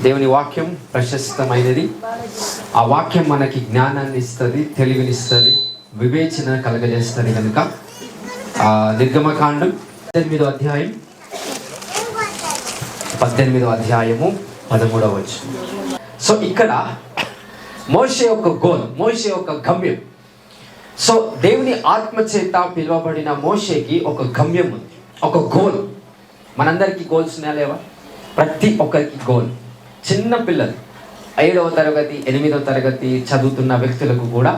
దేవుని వాక్యం ప్రశస్తమైనది. ఆ వాక్యం మనకి జ్ఞానాన్ని ఇస్తుంది, తెలివినిస్తుంది, వివేచన కలగజేస్తుంది. కనుక నిర్గమకాండం 18వ అధ్యాయం 18వ అధ్యాయము 13వ వచనం. సో ఇక్కడ మోషే యొక్క గోల్, మోషే యొక్క గమ్యం. సో దేవుని ఆత్మ చేత పిలువబడిన మోషేకి ఒక గమ్యం ఉంది, ఒక గోల్. మనందరికీ గోల్స్ ఉన్నాయా లేవా? ప్రతి ఒక్కరికి గోల్. చిన్న పిల్లలు 7వ తరగతి 8వ తరగతి చదువుతున్న వ్యక్తులకు కూడా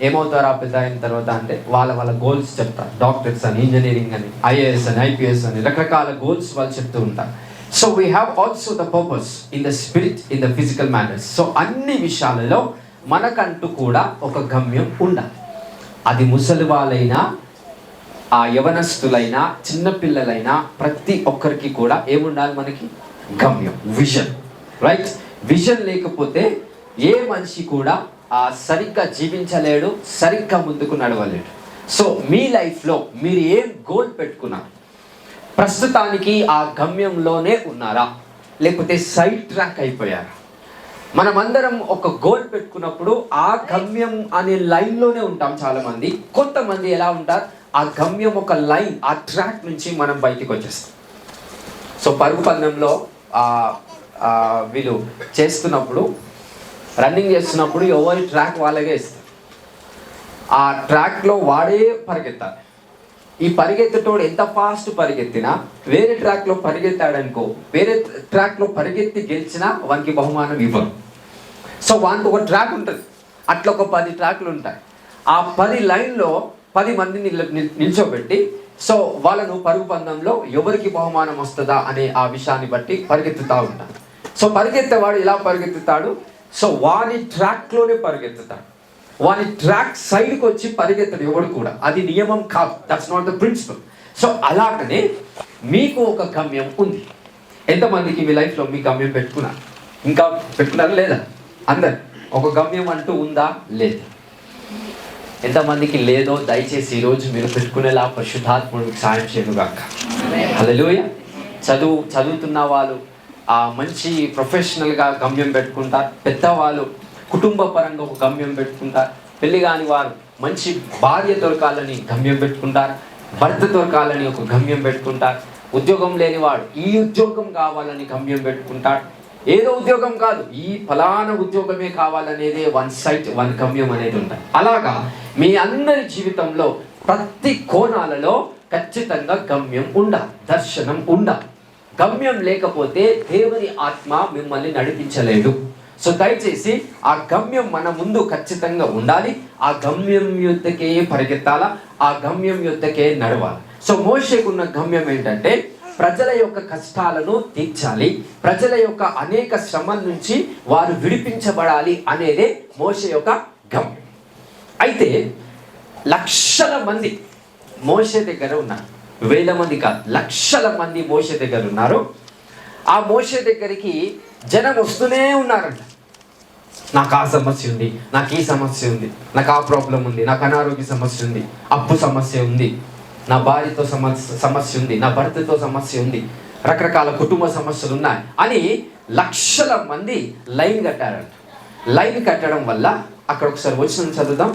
ఏమవుతారు ఆ పెద్ద అయిన తర్వాత అంటే వాళ్ళ గోల్స్ చెప్తారు. డాక్టర్స్ అని, ఇంజనీరింగ్ అని, ఐఏఎస్ అని, ఐపీఎస్ అని రకరకాల గోల్స్ వాళ్ళు చెప్తూ ఉంటారు. So we have also the purpose in the spirit, in the physical matters. So అన్ని విషయాలలో మనకంటూ కూడా ఒక గమ్యం ఉండాలి. అది ముసలి వాళ్ళైనా, ఆ యవనస్తులైనా, చిన్నపిల్లలైనా ప్రతి ఒక్కరికి కూడా ఏముండాలి? మనకి గమ్యం, విజన్. రైట్? విజన్ లేకపోతే ఏ మనిషి కూడా సరిగ్గా జీవించలేడు, సరిగ్గా ముందుకు నడవలేడు. సో మీ లైఫ్లో మీరు ఏం గోల్ పెట్టుకున్నారు? ప్రస్తుతానికి ఆ గమ్యంలోనే ఉన్నారా, లేకపోతే సైడ్ ట్రాక్ అయిపోయారా? మనమందరం ఒక గోల్ పెట్టుకున్నప్పుడు ఆ గమ్యం అనే లైన్లోనే ఉంటాం చాలామంది. కొంతమంది ఎలా ఉంటారు, ఆ గమ్యం ఒక లైన్, ఆ ట్రాక్ నుంచి మనం బయటికి వచ్చేస్తాం. సో పరుగు పందెంలో వీళ్ళు చేస్తున్నప్పుడు, రన్నింగ్ చేస్తున్నప్పుడు ఎవరి ట్రాక్ వాళ్ళగే ఇస్తారు. ఆ ట్రాక్లో వాడే పరిగెత్తాలి. ఈ పరిగెత్తేటోడు ఎంత ఫాస్ట్ పరిగెత్తినా, వేరే ట్రాక్లో పరిగెత్తాడనుకో, వేరే ట్రాక్లో పరిగెత్తి గెలిచినా వానికి బహుమానం ఇవ్వరు. సో వానికి ఒక ట్రాక్ ఉంటుంది, అట్లా ఒక 10 ట్రాక్లు ఉంటాయి. ఆ 10 లైన్లో 10 మందిని నిల్చోబెట్టి, సో వాళ్ళను పరుగు పందెంలో ఎవరికి బహుమానం వస్తుందా అనే ఆ విషయాన్ని బట్టి పరిగెత్తుతూ ఉంటారు. సో పరిగెత్తేవాడు ఇలా పరిగెత్తుతాడు, సో వాని ట్రాక్లోనే పరిగెత్తుతాడు. వాని ట్రాక్ సైడ్కి వచ్చి పరిగెత్తడు ఎవడు కూడా. అది నియమం కాదు, that's not the principle. So అలాగనే మీకు ఒక గమ్యం ఉంది. ఎంతమందికి మీ లైఫ్లో మీ గమ్యం పెట్టుకున్నారు? ఇంకా పెట్టుకున్నారా లేదా? అందరు ఒక గమ్యం అంటూ ఉందా? లేదు. ఎంతమందికి లేదో దయచేసి ఈరోజు మీరు పెట్టుకునేలా పరిశుద్ధాత్ముడికి సాయం చేయనుగాక. హల్లెలూయా. చదువుతున్న వాళ్ళు మంచి ప్రొఫెషనల్గా గమ్యం పెట్టుకుంటారు. పెద్దవాళ్ళు కుటుంబ పరంగా ఒక గమ్యం పెట్టుకుంటారు. పెళ్లి కాని వారు మంచి భార్య దొరకాలని గమ్యం పెట్టుకుంటారు. భర్త దొరకాలని ఒక గమ్యం పెట్టుకుంటారు. ఉద్యోగం లేనివాడు ఈ ఉద్యోగం కావాలని గమ్యం పెట్టుకుంటాడు. ఏదో ఉద్యోగం కాదు, ఈ ఫలానా ఉద్యోగమే కావాలనేదే వన్ గమ్యం అనేది ఉంటుంది. అలాగా మీ అందరి జీవితంలో ప్రతి కోణాలలో ఖచ్చితంగా గమ్యం ఉండాలి, దర్శనం ఉండాలి. గమ్యం లేకపోతే దేవుని ఆత్మ మిమ్మల్ని నడిపించలేడు. సో దయచేసి ఆ గమ్యం మన ముందు ఖచ్చితంగా ఉండాలి. ఆ గమ్యం యొద్దకే పరిగెత్తాలా, ఆ గమ్యం యొద్దకే నడవాలి. సో మోషేకున్న గమ్యం ఏంటంటే ప్రజల యొక్క కష్టాలను తీర్చాలి, ప్రజల యొక్క అనేక శ్రమల నుంచి వారు విడిపించబడాలి అనేదే మోషే యొక్క గమ్యం. అయితే లక్షల మంది మోషే దగ్గర ఉన్నారు, వేల మంది కాదు, లక్షల మంది మోషే దగ్గర ఉన్నారు. ఆ మోషే దగ్గరికి జనం వస్తూనే ఉన్నారంట. నాకు ఆ సమస్య ఉంది, నాకు ఈ సమస్య ఉంది, నాకు ఆ ప్రాబ్లం ఉంది, నాకు అనారోగ్య సమస్య ఉంది, అప్పు సమస్య ఉంది, నా భార్యతో సమస్య ఉంది, నా భర్తతో సమస్య ఉంది, రకరకాల కుటుంబ సమస్యలు ఉన్నాయి అని లక్షల మంది లైన్ కట్టారంట. లైన్ కట్టడం వల్ల అక్కడ ఒకసారి వచనం చదువుదాం,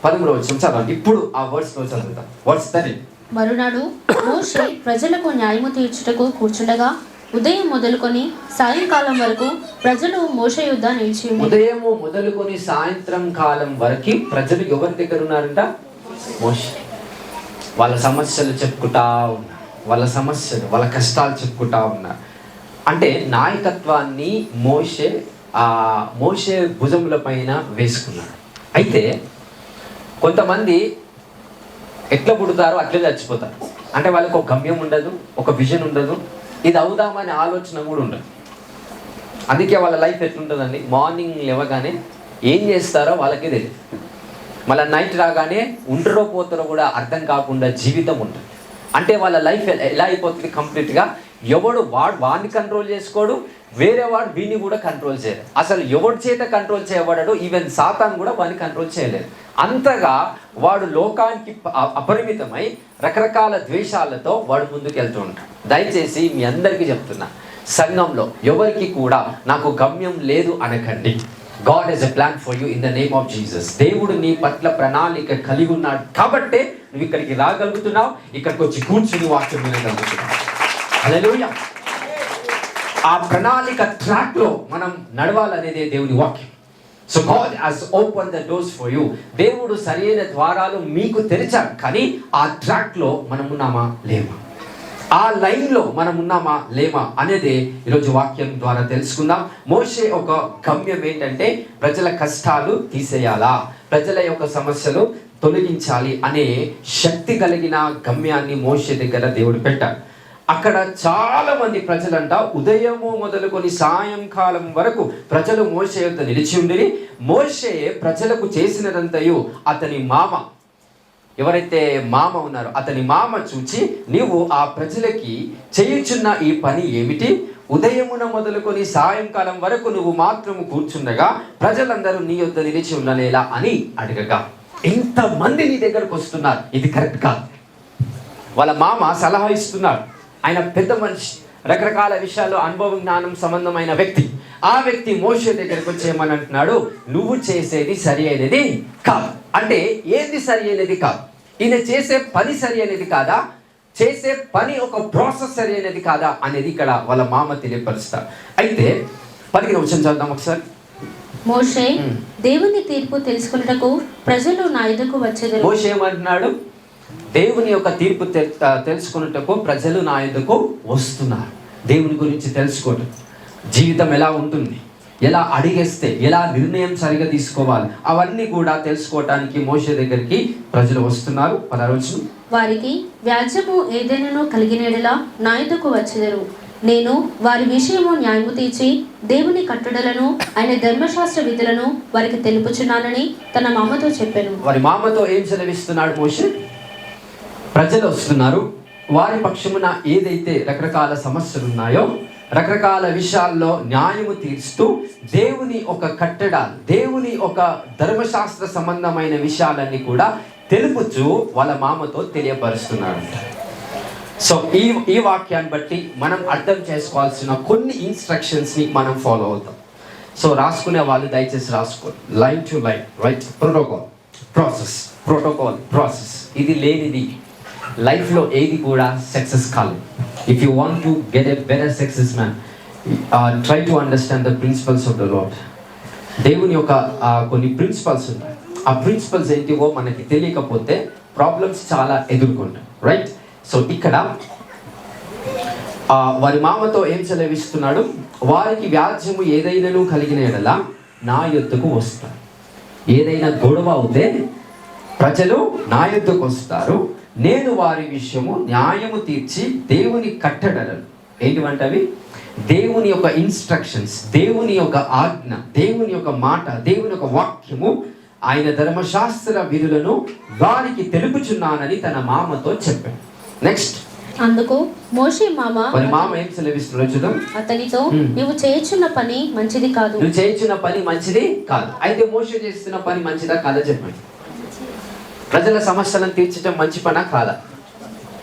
13వ వచనం చదవండి. ఇప్పుడు ఆ వర్డ్స్లో చదువుదాం. వర్డ్స్ 13. మరునాడు మోషే ప్రజలకు న్యాయము తీర్చుటకు కూర్చుండగా ఉదయం మొదలుకొని సాయంకాలం వరకు ప్రజలు మోషే యుద్ధ నిలిచి. ఉదయము మొదలుకొని సాయంత్రం కాలం వరకు ప్రజలు ఎవరి దగ్గర ఉన్నారంట? మోషే. వాళ్ళ సమస్యలు చెప్పుకుంటా ఉన్నారు, వాళ్ళ సమస్యలు, వాళ్ళ కష్టాలు చెప్పుకుంటా ఉన్నారు. అంటే నాయకత్వాన్ని మోషే భుజముల పైన వేసుకున్నాడు. అయితే కొంతమంది ఎట్లా పుడతారో అట్లే చచ్చిపోతారు. అంటే వాళ్ళకి ఒక గమ్యం ఉండదు, ఒక విజన్ ఉండదు, ఇది అవుదామనే ఆలోచన కూడా ఉండదు. అందుకే వాళ్ళ లైఫ్ ఎట్లుంటుందండి, మార్నింగ్ లేవగానే ఏం చేస్తారో వాళ్ళకే తెలియదు. మళ్ళీ నైట్ రాగానే ఉంటారో పోతారో కూడా అర్థం కాకుండా జీవితం ఉంటుంది. అంటే వాళ్ళ లైఫ్ ఎలా అయిపోతుంది కంప్లీట్గా, ఎవడు వాడిని కంట్రోల్ చేసుకోడు, వేరే వాడు వీడిని కూడా కంట్రోల్ చేయలేదు. అసలు ఎవరి చేత కంట్రోల్ చేయబడడు, ఈవెన్ సాతాన్ కూడా వాడిని కంట్రోల్ చేయలేదు. అంతగా వాడు లోకానికి అపరిమితమై రకరకాల ద్వేషాలతో వాడు ముందుకు వెళ్తూ ఉంటాడు. దయచేసి మీ అందరికీ చెప్తున్నా, సంఘంలో ఎవరికి కూడా నాకు గమ్యం లేదు అనకండి. God has a plan for you in the name of Jesus. దేవుడు నీ పట్ల ప్రణాళిక కలిగి ఉన్నాడు కాబట్టే నువ్వు ఇక్కడికి రాగలుగుతున్నావు, ఇక్కడికి వచ్చి కూర్చుని వాక్యం వినగలుగుతున్నావు. హల్లెలూయా. ఆ ప్రణాళిక ట్రాక్ లో మనం నడవాలనేదే దేవుని వాక్యం. So God has open the doors for you. దేవుడు సరైన ద్వారాలు మీకు తెరిచాడు, కానీ ఆ ట్రాక్ లో మనం ఉన్నామా లేమా, ఆ లైన్ లో మనం ఉన్నామా లేమా అనేది ఈరోజు వాక్యం ద్వారా తెలుసుకుందాం. మోషే ఒక గమ్యం ఏంటంటే ప్రజల కష్టాలు తీసేయాలా, ప్రజల యొక్క సమస్యలు తొలగించాలి అనే శక్తి కలిగిన గమ్యాన్ని మోషే దగ్గర దేవుడు పెట్టాడు. అక్కడ చాలా మంది ప్రజలంట ఉదయము మొదలుకొని సాయంకాలం వరకు ప్రజలు మోషే యొద్ద నిలిచి ఉండిరి. మోషే ప్రజలకు చేసినదంతయు అతని మామ, ఎవరైతే మామ ఉన్నారో అతని మామ చూచి, నీవు ఆ ప్రజలకి చేయుచున్న ఈ పని ఏమిటి? ఉదయమున మొదలుకొని సాయంకాలం వరకు నువ్వు మాత్రము కూర్చుండగా ప్రజలందరూ నీ యొద్ద నిలిచి ఉండలేలా అని అడగగా, ఇంతమంది నీ దగ్గరకు వస్తున్నారు, ఇది కరెక్ట్ కాదు. వాళ్ళ మామ సలహా ఇస్తున్నాడు. ఆయన పెద్ద మనిషి, రకరకాల విషయాల్లో అనుభవం జ్ఞానం సంబంధమైన వ్యక్తి. ఆ వ్యక్తి మోషే దగ్గరకు వచ్చి ఏమని అంటున్నాడు, నువ్వు చేసేది సరి అయినది కాదు. అంటే ఏది సరి అయినది కాదు, ఈయన చేసే పని సరి అయినది కాదా, చేసే పని ఒక ప్రాసెస్ సరి అయినది కాదా అనేది ఇక్కడ వాళ్ళ మామ తెలియపరుస్తారు. అయితే 15వ వచనం చదువుదాం ఒకసారి. మోషే దేవుని తీర్పు తెలుసుకున్నటకు ప్రజలు నా ఎదుకు వచ్చెదరు. మోషే ఏమంటున్నాడు, దేవుని యొక్క తీర్పు తెలుసుకున్నటకు ప్రజలు నా ఎదుకు వస్తున్నారు. దేవుని గురించి తెలుసుకోవటం, జీవితం ఎలా ఉంటుంది, ఎలా అడిగేస్తే ఎలా నిర్ణయం సరిగా తీసుకోవాలి, అవన్నీ కూడా తెలుసుకోవటానికి మోషే దగ్గరికి ప్రజలు వస్తున్నారు. 16వ వచనం. వారికి వ్యాజ్యము ఏదైనాను కలిగినడలా నా ఎదుకు వచ్చెదరు. నేను వారి విషయము న్యాయము తీర్చి దేవుని కట్టడలను ఆయన ధర్మశాస్త్ర విధులను వారికి తెలుపుచున్నానని తన మామతో చెప్పాను. వారి మామతో ఏం సెలవిస్తున్నాడు మోషే? ప్రజలు వస్తున్నారు, వారి పక్షమున ఏదైతే రకరకాల సమస్యలు ఉన్నాయో రకరకాల విషయాల్లో న్యాయము తీర్చుతూ దేవుని ఒక కట్టడాలు, దేవుని ఒక ధర్మశాస్త్ర సంబంధమైన విషయాలన్నీ కూడా తెలుపుచూ వాళ్ళ మామతో తెలియపరుస్తున్నాడు. సో ఈ వాక్యాన్ని బట్టి మనం అర్థం చేసుకోవాల్సిన కొన్ని ఇన్స్ట్రక్షన్స్ని మనం ఫాలో అవుతాం. సో రాసుకునే వాళ్ళు దయచేసి రాసుకోండి. Line to line, right? Protocol process ఇది లేనిది లైఫ్లో ఏది కూడా సక్సెస్ కాదు. If you want to get a better success man, try to understand the principles of the Lord. దేవుని యొక్క కొన్ని ప్రిన్సిపల్స్ ఉంటాయి. ఆ ప్రిన్సిపల్స్ ఏంటివో మనకి తెలియకపోతే ప్రాబ్లమ్స్ చాలా ఎదుర్కొంటాం, రైట్? సో ఇక్కడ వారి మామతో ఏం సెలవిస్తున్నాడు, వారికి వ్యాజ్యము ఏదైనాను కలిగిన ఎడల నా యొద్దకు వస్తారు. ఏదైనా గొడవ అవుతే ప్రజలు నా యొద్దకు వస్తారు, నేను వారి విషయము న్యాయము తీర్చి దేవుని కట్టడలను, ఏంటివంటవి? దేవుని యొక్క ఇన్స్ట్రక్షన్స్, దేవుని యొక్క ఆజ్ఞ, దేవుని యొక్క మాట, దేవుని యొక్క వాక్యము, ఆయన ధర్మశాస్త్ర విధులను వారికి తెలుపుచున్నానని తన మామతో చెప్పాడు. నెక్స్ట్, అందుకు మోషే మామ వారి మామ ఏం సెలవిస్తున్నాడు చూద్దాం. అతనితో, నువ్వు చేయుచున్న పని మంచిది కాదు. నువ్వు చేయుచున్న పని మంచిది కాదు. అయితే మోషే చేస్తున్న పని మంచిదా కాదా చెప్పండి. ప్రజల సమస్యలను తీర్చడం మంచి పనా కాదా?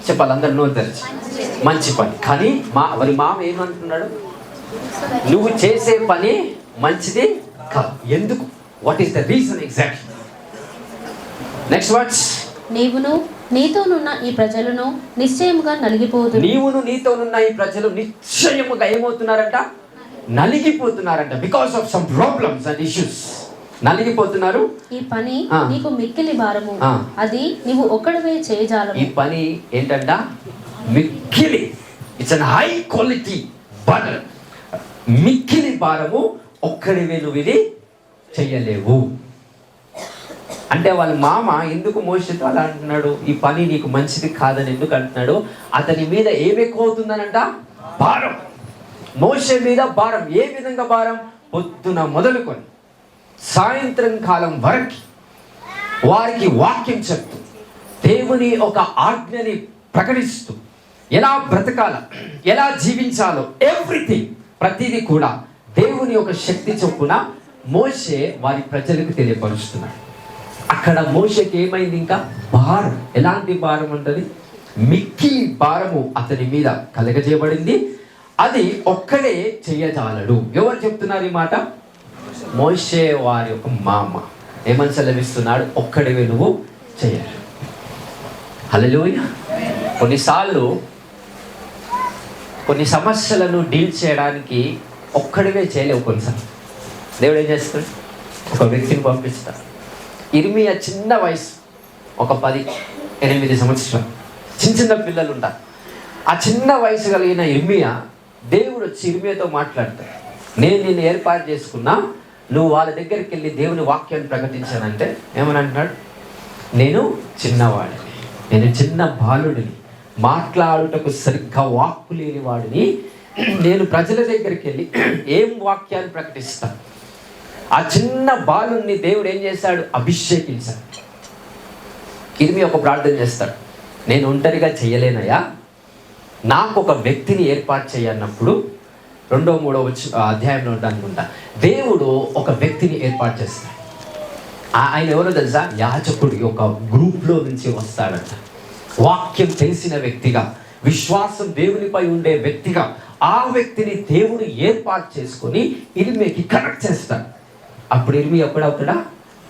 చెప్పాలి, అందరు నోరు తెరిచి. మంచి పని. కానీ వారి మామ ఏమంటున్నాడు, నువ్వు చేసే పని మంచిది కాదు. ఎందుకు? What is the reason exactly? Next words. నీవును నీతోనున్న ఈ ప్రజలను నిశ్చయముగా నలిగిపోదు. నీవును నీతోనున్న ఈ ప్రజలు నిశ్చయముగా ఏమవుతున్నారంట? నలిగిపోతున్నారంట. Because of some problems and issues నలిగిపోతున్నారు. ఈ పని నీకు మిక్కిలి భారము, అది నీవు ఒక్కడివే చేయజాలవు. ఈ పని ఏంటంట? మిక్కిలి. It's an high quality burden. మిక్కిలి భారము, ఒక్కడివే నువ్వు ఇది చెయ్యలేవు. అంటే వాళ్ళ మామ ఎందుకు మోషేతో అలా అంటున్నాడు? ఈ పని నీకు మంచిది కాదని ఎందుకు అంటున్నాడు? అతని మీద ఏమి ఎక్కువ అవుతుందనంట? భారం. మోషే మీద భారం. ఏ విధంగా భారం? పొద్దున మొదలుకొని సాయంత్రం కాలం వరకు వారికి వాక్యం చెప్తూ, దేవుని ఒక ఆజ్ఞని ప్రకటిస్తూ, ఎలా బ్రతకాల, ఎలా జీవించాలో ఎవ్రీథింగ్, ప్రతిదీ కూడా దేవుని ఒక శక్తి చొప్పున మోషే వారి ప్రజలకు తెలియపరుస్తున్నాడు. అక్కడ మోషేకి ఏమైంది? ఇంకా భారం. ఎలాంటి భారం ఉంటుంది? మిక్కిలి భారము అతని మీద కలగజేయబడింది. అది ఒక్కడే చెయ్యజాలడు. ఎవరు చెప్తున్నారు ఈ మాట? మోషే వారి యొక్క మామ ఏమని సెలవిస్తున్నాడు? ఒక్కడివే నువ్వు చెయ్యాలి. హల్లెలూయా. కొన్నిసార్లు కొన్ని సమస్యలను డీల్ చేయడానికి ఒక్కడివే చేయలేవు. కొన్నిసార్లు దేవుడు ఏం చేస్తాడు? ఒక వ్యక్తిని పంపిస్తాడు. ఇర్మియా చిన్న వయసు, ఒక 10-8 సంవత్సరాలు, చిన్న పిల్లలు ఉంటారు. ఆ చిన్న వయసు కలిగిన ఇర్మియా, దేవుడు వచ్చి ఇర్మియాతో మాట్లాడతాడు. నేను నిన్ను ఏర్పాటు చేసుకున్నా, నువ్వు వాళ్ళ దగ్గరికి వెళ్ళి దేవుని వాక్యాన్ని ప్రకటించానంటే ఏమని అంటున్నాడు? నేను చిన్నవాడిని, నేను చిన్న బాలుడిని, మాట్లాడుటకు సరిగ్గా వాక్కు లేని వాడిని. నేను ప్రజల దగ్గరికి వెళ్ళి ఏం వాక్యాన్ని ప్రకటిస్తాను? ఆ చిన్న బాలుని దేవుడు ఏం చేశాడు? అభిషేకించాడు. ఇర్మియా ఒక ప్రార్థన చేస్తాడు. నేను ఒంటరిగా చేయలేనయ్యా, నాకు ఒక వ్యక్తిని ఏర్పాటు చేయన్నప్పుడు 2-3 అధ్యాయంలో అనుకుంటా, దేవుడు ఒక వ్యక్తిని ఏర్పాటు చేస్తాడు. ఆయన ఎవరో తెలుసా? యాజకుడి ఒక గ్రూప్లో నుంచి వస్తాడంట. వాక్యం తెలిసిన వ్యక్తిగా, విశ్వాసం దేవునిపై ఉండే వ్యక్తిగా ఆ వ్యక్తిని దేవుడు ఏర్పాటు చేసుకొని ఇర్మియాకి కనెక్ట్ చేస్తాడు. అప్పుడు ఇర్మియా ఎప్పుడవుతాడా?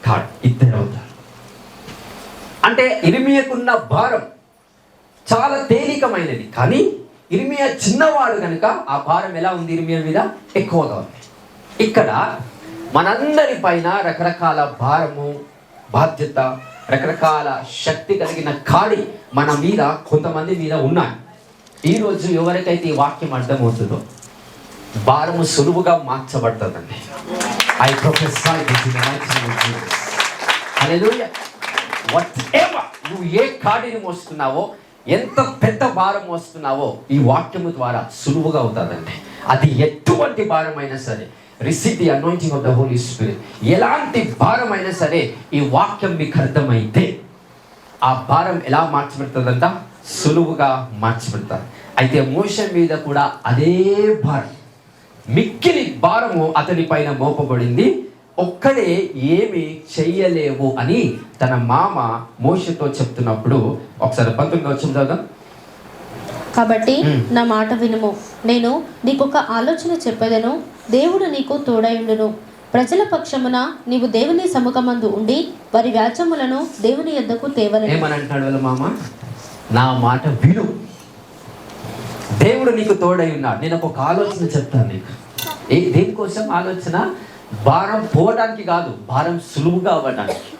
కాడు, ఇద్దరు అవుతారు. అంటే ఇర్మియాకున్న భారం చాలా తేలికమైనది, కానీ ఇర్మియా చిన్నవాడు కనుక ఆ భారం ఎలా ఉంది? ఇర్మియా మీద ఎక్కువగా ఉంది. ఇక్కడ మనందరి పైన రకరకాల భారము, బాధ్యత, రకరకాల శక్తి కలిగిన కాడి మన మీద, కొంతమంది మీద ఉన్నాయి. ఈరోజు ఎవరికైతే ఈ వాక్యం అర్థమవుతుందో భారము సులువుగా మార్చబడుతుందండి. I prophesy this in the mighty name of Jesus. Hallelujah. Whatever నువ్వు ఏ కాడిని మోస్తున్నావో, ఎంత పెద్ద భారం మోస్తున్నావో ఈ వాక్యము ద్వారా సులువుగా అవుతుందండి. అది ఎటువంటి భారమైనా సరే, receive the anointing of the Holy Spirit. ఎలాంటి భారం అయినా సరే ఈ వాక్యం మీకు అర్థమైతే ఆ భారం ఎలా మార్చబడుతుందంట? సులువుగా మార్చబడతారు. అయితే మోషే మీద కూడా అదే భారం, మిక్కిలి భారము అతని పైన మోపబడింది. ఒక్కడే ఏమి చెయ్యలేవు అని తన మామ మోషేతో చెప్తున్నప్పుడు ఒకసారి 19వ వచనం చదువుదాం. కాబట్టి నా మాట వినుము, నేను నీకొక ఆలోచన చెప్పేదను, దేవుడు నీకు తోడయుండును. ప్రజల పక్షమున నీవు దేవుని సముఖమందు ఉండి వారి వ్యాజ్యములను దేవుని యొద్దకు తేవలెను. ఏమని అంటాడు వాళ్ళ మామ? నా మాట విను, దేవుడు నీకు తోడై ఉన్నాడు. నేను ఒక ఆలోచన చెప్తాను నీకు. దేనికోసం ఆలోచన? భారం పోవడానికి కాదు, భారం సులువుగా అవ్వడానికి.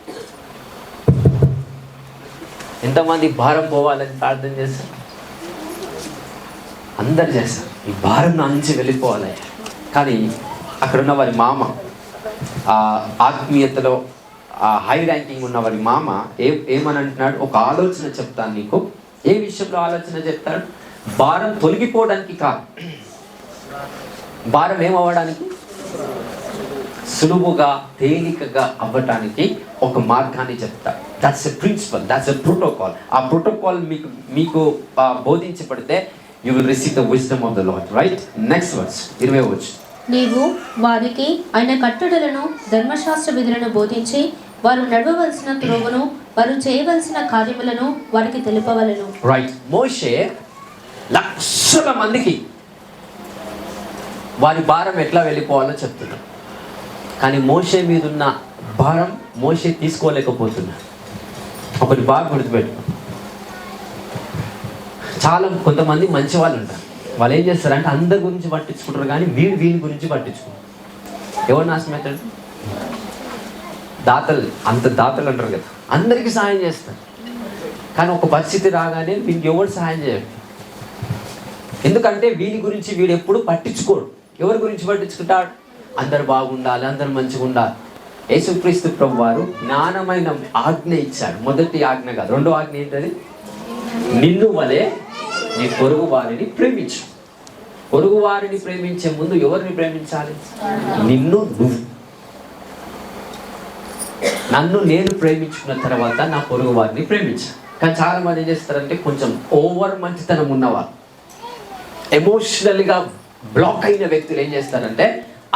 ఎంతమంది భారం పోవాలని ప్రార్థన చేస్తారు? అందరు చేస్తారు, ఈ భారం నా నుంచి వెళ్ళిపోవాలి. కానీ అక్కడున్న వారి మామ, ఆత్మీయతలో హై ర్యాంకింగ్ ఉన్న వారి మామ ఏమని అంటున్నాడు? ఒక ఆలోచన చెప్తాను నీకు. ఏ విషయంలో ఆలోచన చెప్తాడు? భారం తొలగిపోవడానికి కాదు, భారం ఏమవ్వడానికి, సులువుగా తేలికగా అవ్వటానికి ఒక మార్గాన్ని చెప్తా. That's a principle, that's a protocol. ఆ ప్రోటోకాల్ మీకు బోధించబడితే you will receive the wisdom of the Lord. Right? Next verse 20వ వచనం. నీవు వారికి ఆయన కట్టడలను, ధర్మశాస్త్ర విధులను బోధించి వారు నడవవలసిన త్రోవను, వారు చేయవలసిన కార్యములను వారికి తెలుపవలెను. రైట్. మోషే లక్షల మందికి వారి భారం ఎట్లా వెళ్ళిపోవాలో చెప్తున్నాడు. కానీ మోషే మీద ఉన్న భారం మోషే తీసుకోలేకపోతున్నాడు. ఒకటి బాగా గుర్తుపెట్టుకో. చాలా కొంతమంది మంచి వాళ్ళు ఉంటారు, వాళ్ళు ఏం చేస్తారంటే అందరి గురించి పట్టించుకుంటారు, కానీ వీని గురించి పట్టించుకుంటారు. ఎవరు నాశనం అవుతాడు? దాతలు అంటారు కదా, అందరికీ సహాయం చేస్తారు. కానీ ఒక పరిస్థితి రాగానే వీనికి ఎవరు సహాయం చేయరు. ఎందుకంటే వీడి గురించి వీడు ఎప్పుడు పట్టించుకోడు. ఎవరి గురించి పట్టించుకుంటాడు? అందరు బాగుండాలి, అందరు మంచిగా ఉండాలి. యేసుక్రీస్తు ప్రభువారు జ్ఞానమైన ఆజ్ఞ ఇచ్చాడు. మొదటి ఆజ్ఞ కాదు, రెండో ఆజ్ఞ ఏంటది? నిన్ను వలె నీ పొరుగు వారిని ప్రేమించు. పొరుగు వారిని ప్రేమించే ముందు ఎవరిని ప్రేమించాలి? నిన్ను నువ్వు. నన్ను నేను ప్రేమించుకున్న తర్వాత నా పొరుగు వారిని ప్రేమించాను. కానీ చాలా మంది ఏం చేస్తారంటే, కొంచెం ఓవర్ మంచితనం ఉన్నవారు, ఎమోషనల్గా బ్లాక్ అయిన వ్యక్తులు ఏం చేస్తారంటే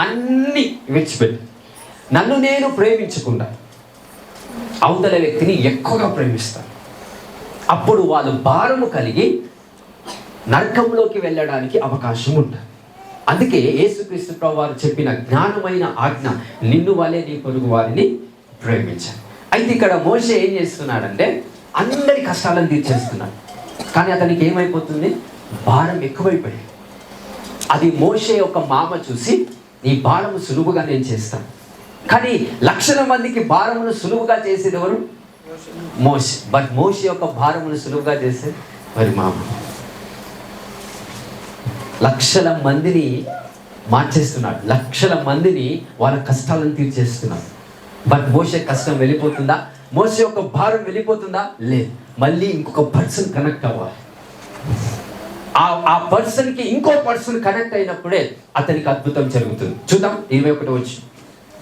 అన్ని విడిచిపెట్టి నన్ను నేను ప్రేమించకుండా అవతల వ్యక్తిని ఎక్కువగా ప్రేమిస్తారు. అప్పుడు వాళ్ళు భారము కలిగి నరకంలోకి వెళ్ళడానికి అవకాశం ఉంటుంది. అందుకే యేసుక్రీస్తు ప్రభువారు చెప్పిన జ్ఞానమైన ఆజ్ఞ, నిన్ను వలె నీ పొరుగు వారిని ప్రేమించాలి. అయితే ఇక్కడ మోషే ఏం చేస్తున్నాడంటే అందరి కష్టాలను తీర్చేస్తున్నాడు. కానీ అతనికి ఏమైపోతుంది? భారం ఎక్కువైపోయింది. అది మోషే యొక్క మామ చూసి, నీ భారము సులువుగా నేను చేస్తాను. కానీ లక్షల మందికి భారమును సులువుగా చేసేది ఎవరు? మోషే. బట్ మోషే యొక్క భారమును సులువుగా చేసేది మరి మామ. లక్షల మందిని మార్చేస్తున్నాడు, లక్షల మందిని వాళ్ళ కష్టాలను తీర్చేస్తున్నాడు. బట్ మోషే కష్టం వెళ్ళిపోతుందా? మోషే యొక్క భారం వెళ్ళిపోతుందా? లేదు. మళ్ళీ ఇంకొక పర్సన్ కనెక్ట్ అవ్వాలి. ఆ పర్సన్కి ఇంకో పర్సన్ కనెక్ట్ అయినప్పుడే అతనికి అద్భుతం జరుగుతుంది. చూద్దాం 21 వచ్చి.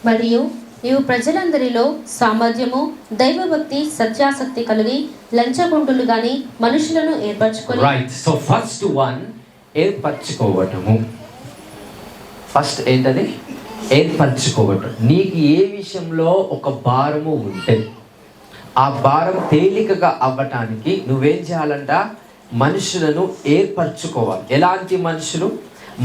మరియు నీవు ప్రజలందరిలో సామర్థ్యము, దైవభక్తి, సత్యాసక్తి కలిగి లంచగొండులు గాని మనుషులను ఏర్పరచుకొని. రైట్. సో ఫస్ట్ వన్ ఏర్పరచుకోవటము. ఫస్ట్ ఏంటది? ఏర్పరచుకోవటం. నీకు ఏ విషయంలో ఒక భారము ఉంటే ఆ భారం తేలికగా అవ్వటానికి నువ్వేం చేయాలంట? మనుషులను ఏర్పరచుకోవాలి. ఎలాంటి మనుషులు?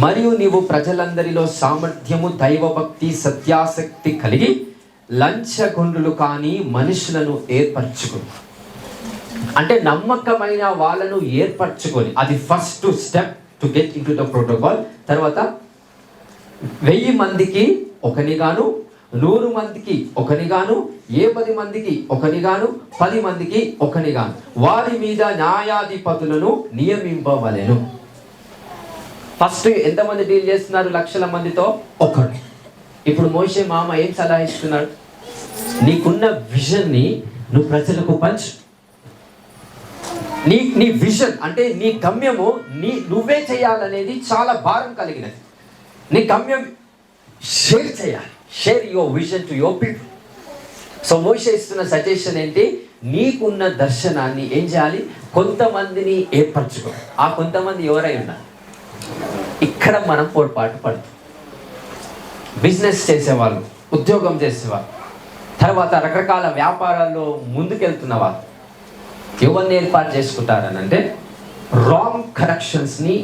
మరియు నీవు ప్రజలందరిలో సామర్థ్యము, దైవభక్తి, సత్యాసక్తి కలిగి లంచగొండులు కానీ మనుషులను ఏర్పరచుకో. అంటే నమ్మకమైన వాళ్ళను ఏర్పరచుకొని, అది first step to get in to the protocol. తర్వాత 1000 మందికి ఒకనిగాను, 100 మందికి ఒకనిగాను, 10 మందికి ఒకనిగాను, 10 మందికి ఒకనిగాను వారి మీద న్యాయాధిపతులను నియమింపవలెను. ఫస్ట్ ఎంతమంది డీల్ చేస్తున్నారు? లక్షల మందితో ఒకడు. ఇప్పుడు మోషే మామ ఏం సలహా ఇస్తున్నాడు? నీకున్న విజన్ని నువ్వు ప్రజలకు పంచు. నీ విజన్ అంటే నీ గమ్యము నువ్వే చేయాలనేది చాలా భారం కలిగినది. నీ గమ్యం షేర్ చేయాలి. Share your vision to your people. So మోషే ఇస్తున్న సజెషన్ ఏంటి? నీకున్న దర్శనాన్ని ఏం చేయాలి? కొంతమందిని ఏర్పరచుకో. ఆ కొంతమంది ఎవరై ఉన్నారు? ఇక్కడ మనం పొరపాటు పడుతుంది. బిజినెస్ చేసేవాళ్ళు, ఉద్యోగం చేసేవాళ్ళు, తర్వాత రకరకాల వ్యాపారాల్లో ముందుకెళ్తున్న వాళ్ళు ఎవరిని ఏర్పాటు చేసుకుంటారని అంటే రాంగ్ కనెక్షన్స్ని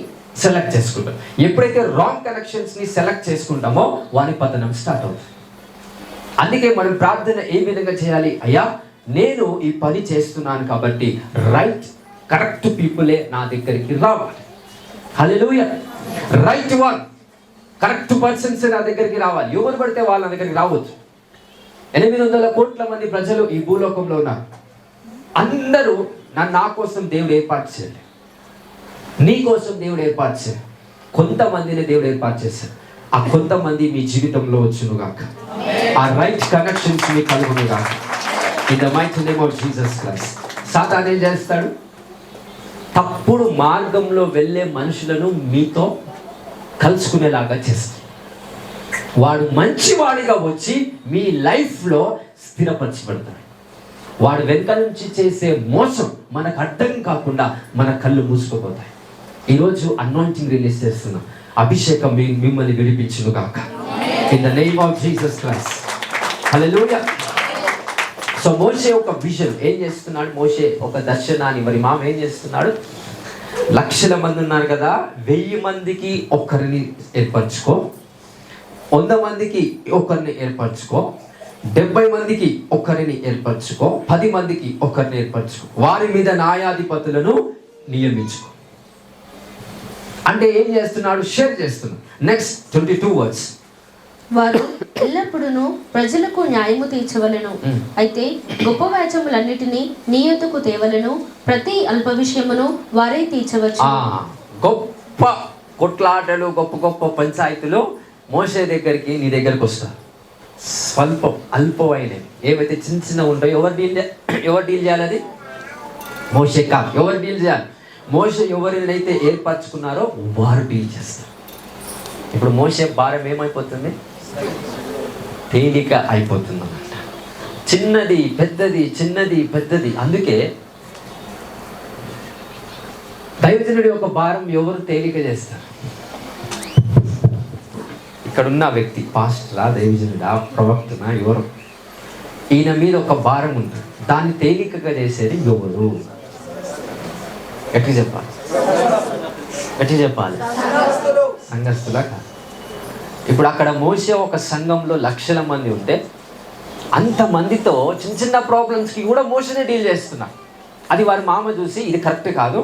సెలెక్ట్ చేసుకుంటాం. ఎప్పుడైతే రాంగ్ కనెక్షన్స్ని సెలెక్ట్ చేసుకుంటామో వాని పతనం స్టార్ట్ అవుతుంది. అందుకే మనం ప్రార్థన ఏ విధంగా చేయాలి? అయ్యా, నేను ఈ పని చేస్తున్నాను కాబట్టి రైట్ కరెక్ట్ పీపులే నా దగ్గరికి రావాలి. హల్లెలూయా. రైట్ వన్, కరెక్ట్ పర్సన్స్ నా దగ్గరికి రావాలి. ఎవరు పడితే వాళ్ళ దగ్గరికి రావచ్చు. 800 కోట్ల మంది ప్రజలు ఈ భూలోకంలో ఉన్నారు. అందరూ నా కోసం దేవుడు ఏర్పాటు చేయాలి, నీ కోసం దేవుడు ఏర్పాటు చేయాలి. కొంతమందిని దేవుడు ఏర్పాటు చేశాడు. ఆ కొంతమంది మీ జీవితంలో వచ్చునుగాక. ఆ రైట్ కనెక్షన్స్ మీ కలుగునుగాక. In the mighty name of Jesus Christ. సాతాను ఏం చేస్తాడు? తప్పుడు మార్గంలో వెళ్ళే మనుషులను మీతో కలుసుకునేలాగా చేస్తాడు. వాడు మంచివాడిగా వచ్చి మీ లైఫ్లో స్థిరపరచబడతాడు. వాడు వెనక నుంచి చేసే మోసం మనకు అర్థం కాకుండా మన కళ్ళు మూసుకుపోతాయి. ఈరోజు అనాయింటింగ్ రిలీజ్ చేస్తున్నాం. అభిషేకం మిమ్మల్ని విడిపించును గాక. In the name of Jesus Christ. Hallelujah. So మోషే ఒక విజన్ ఏం చేస్తున్నాడు? మోషే ఒక దర్శనాన్ని, మరి మామ ఏం చేస్తున్నాడు? లక్షల మంది ఉన్నారు కదా, 1000 మందికి ఒకరిని ఏర్పరచుకో, 100 మందికి ఒకరిని ఏర్పరచుకో, 70 మందికి ఒకరిని ఏర్పరచుకో, 10 మందికి ఒకరిని ఏర్పరచుకో, వారి మీద న్యాయాధిపతులను నియమించుకో. అంటే ఏం చేస్తున్నాడు? షేర్ చేస్తున్నాడు. Next 22 words. వారు ఎల్లప్పుడూ ప్రజలకు న్యాయము తీర్చవలెను. అయితే గొప్ప వ్యాజ్యములన్నిటినీ నీ యొద్దకు తేవలెను. ప్రతి అల్ప విషయమును వారే తీర్చవచ్చు. గొప్ప కొట్లాటలు, గొప్ప గొప్ప పంచాయతీలు మోషే దగ్గరికి, నీ దగ్గరికి వస్తారు. స్వల్పం, అల్పమైనవి ఏవైతే చిన్న చిన్న ఉంటాయో ఎవరు డీల్ చేయాలి? అది మోషే కాదు. ఎవరు డీల్ చేయాలి? మోషే ఎవరినైతే ఏర్పరచుకున్నారో వారు డీల్ చేస్తారు. ఇప్పుడు మోషే భారం ఏమైపోతుంది? తేలిక అయిపోతుంది అన్నమాట. చిన్నది పెద్దది, చిన్నది పెద్దది. అందుకే దైవజనుడి యొక్క భారం ఎవరు తేలిక చేస్తారు? ఇక్కడున్న వ్యక్తి, పాస్టరా, దైవజనుడా, ప్రవక్తనా, ఎవరు? ఈయన మీద ఒక భారం ఉంటుంది. దాన్ని తేలికగా చేసేది ఎవరు? ఎట్లా చెప్పాలి? గట్టి చెప్పాలి, సంఘస్థులా కాదు. ఇప్పుడు అక్కడ మోసే ఒక సంఘంలో లక్షల మంది ఉంటే అంతమందితో చిన్న చిన్న ప్రాబ్లమ్స్కి కూడా మోసనే డీల్ చేస్తున్నారు. అది వారి మామ చూసి ఇది కరెక్ట్ కాదు,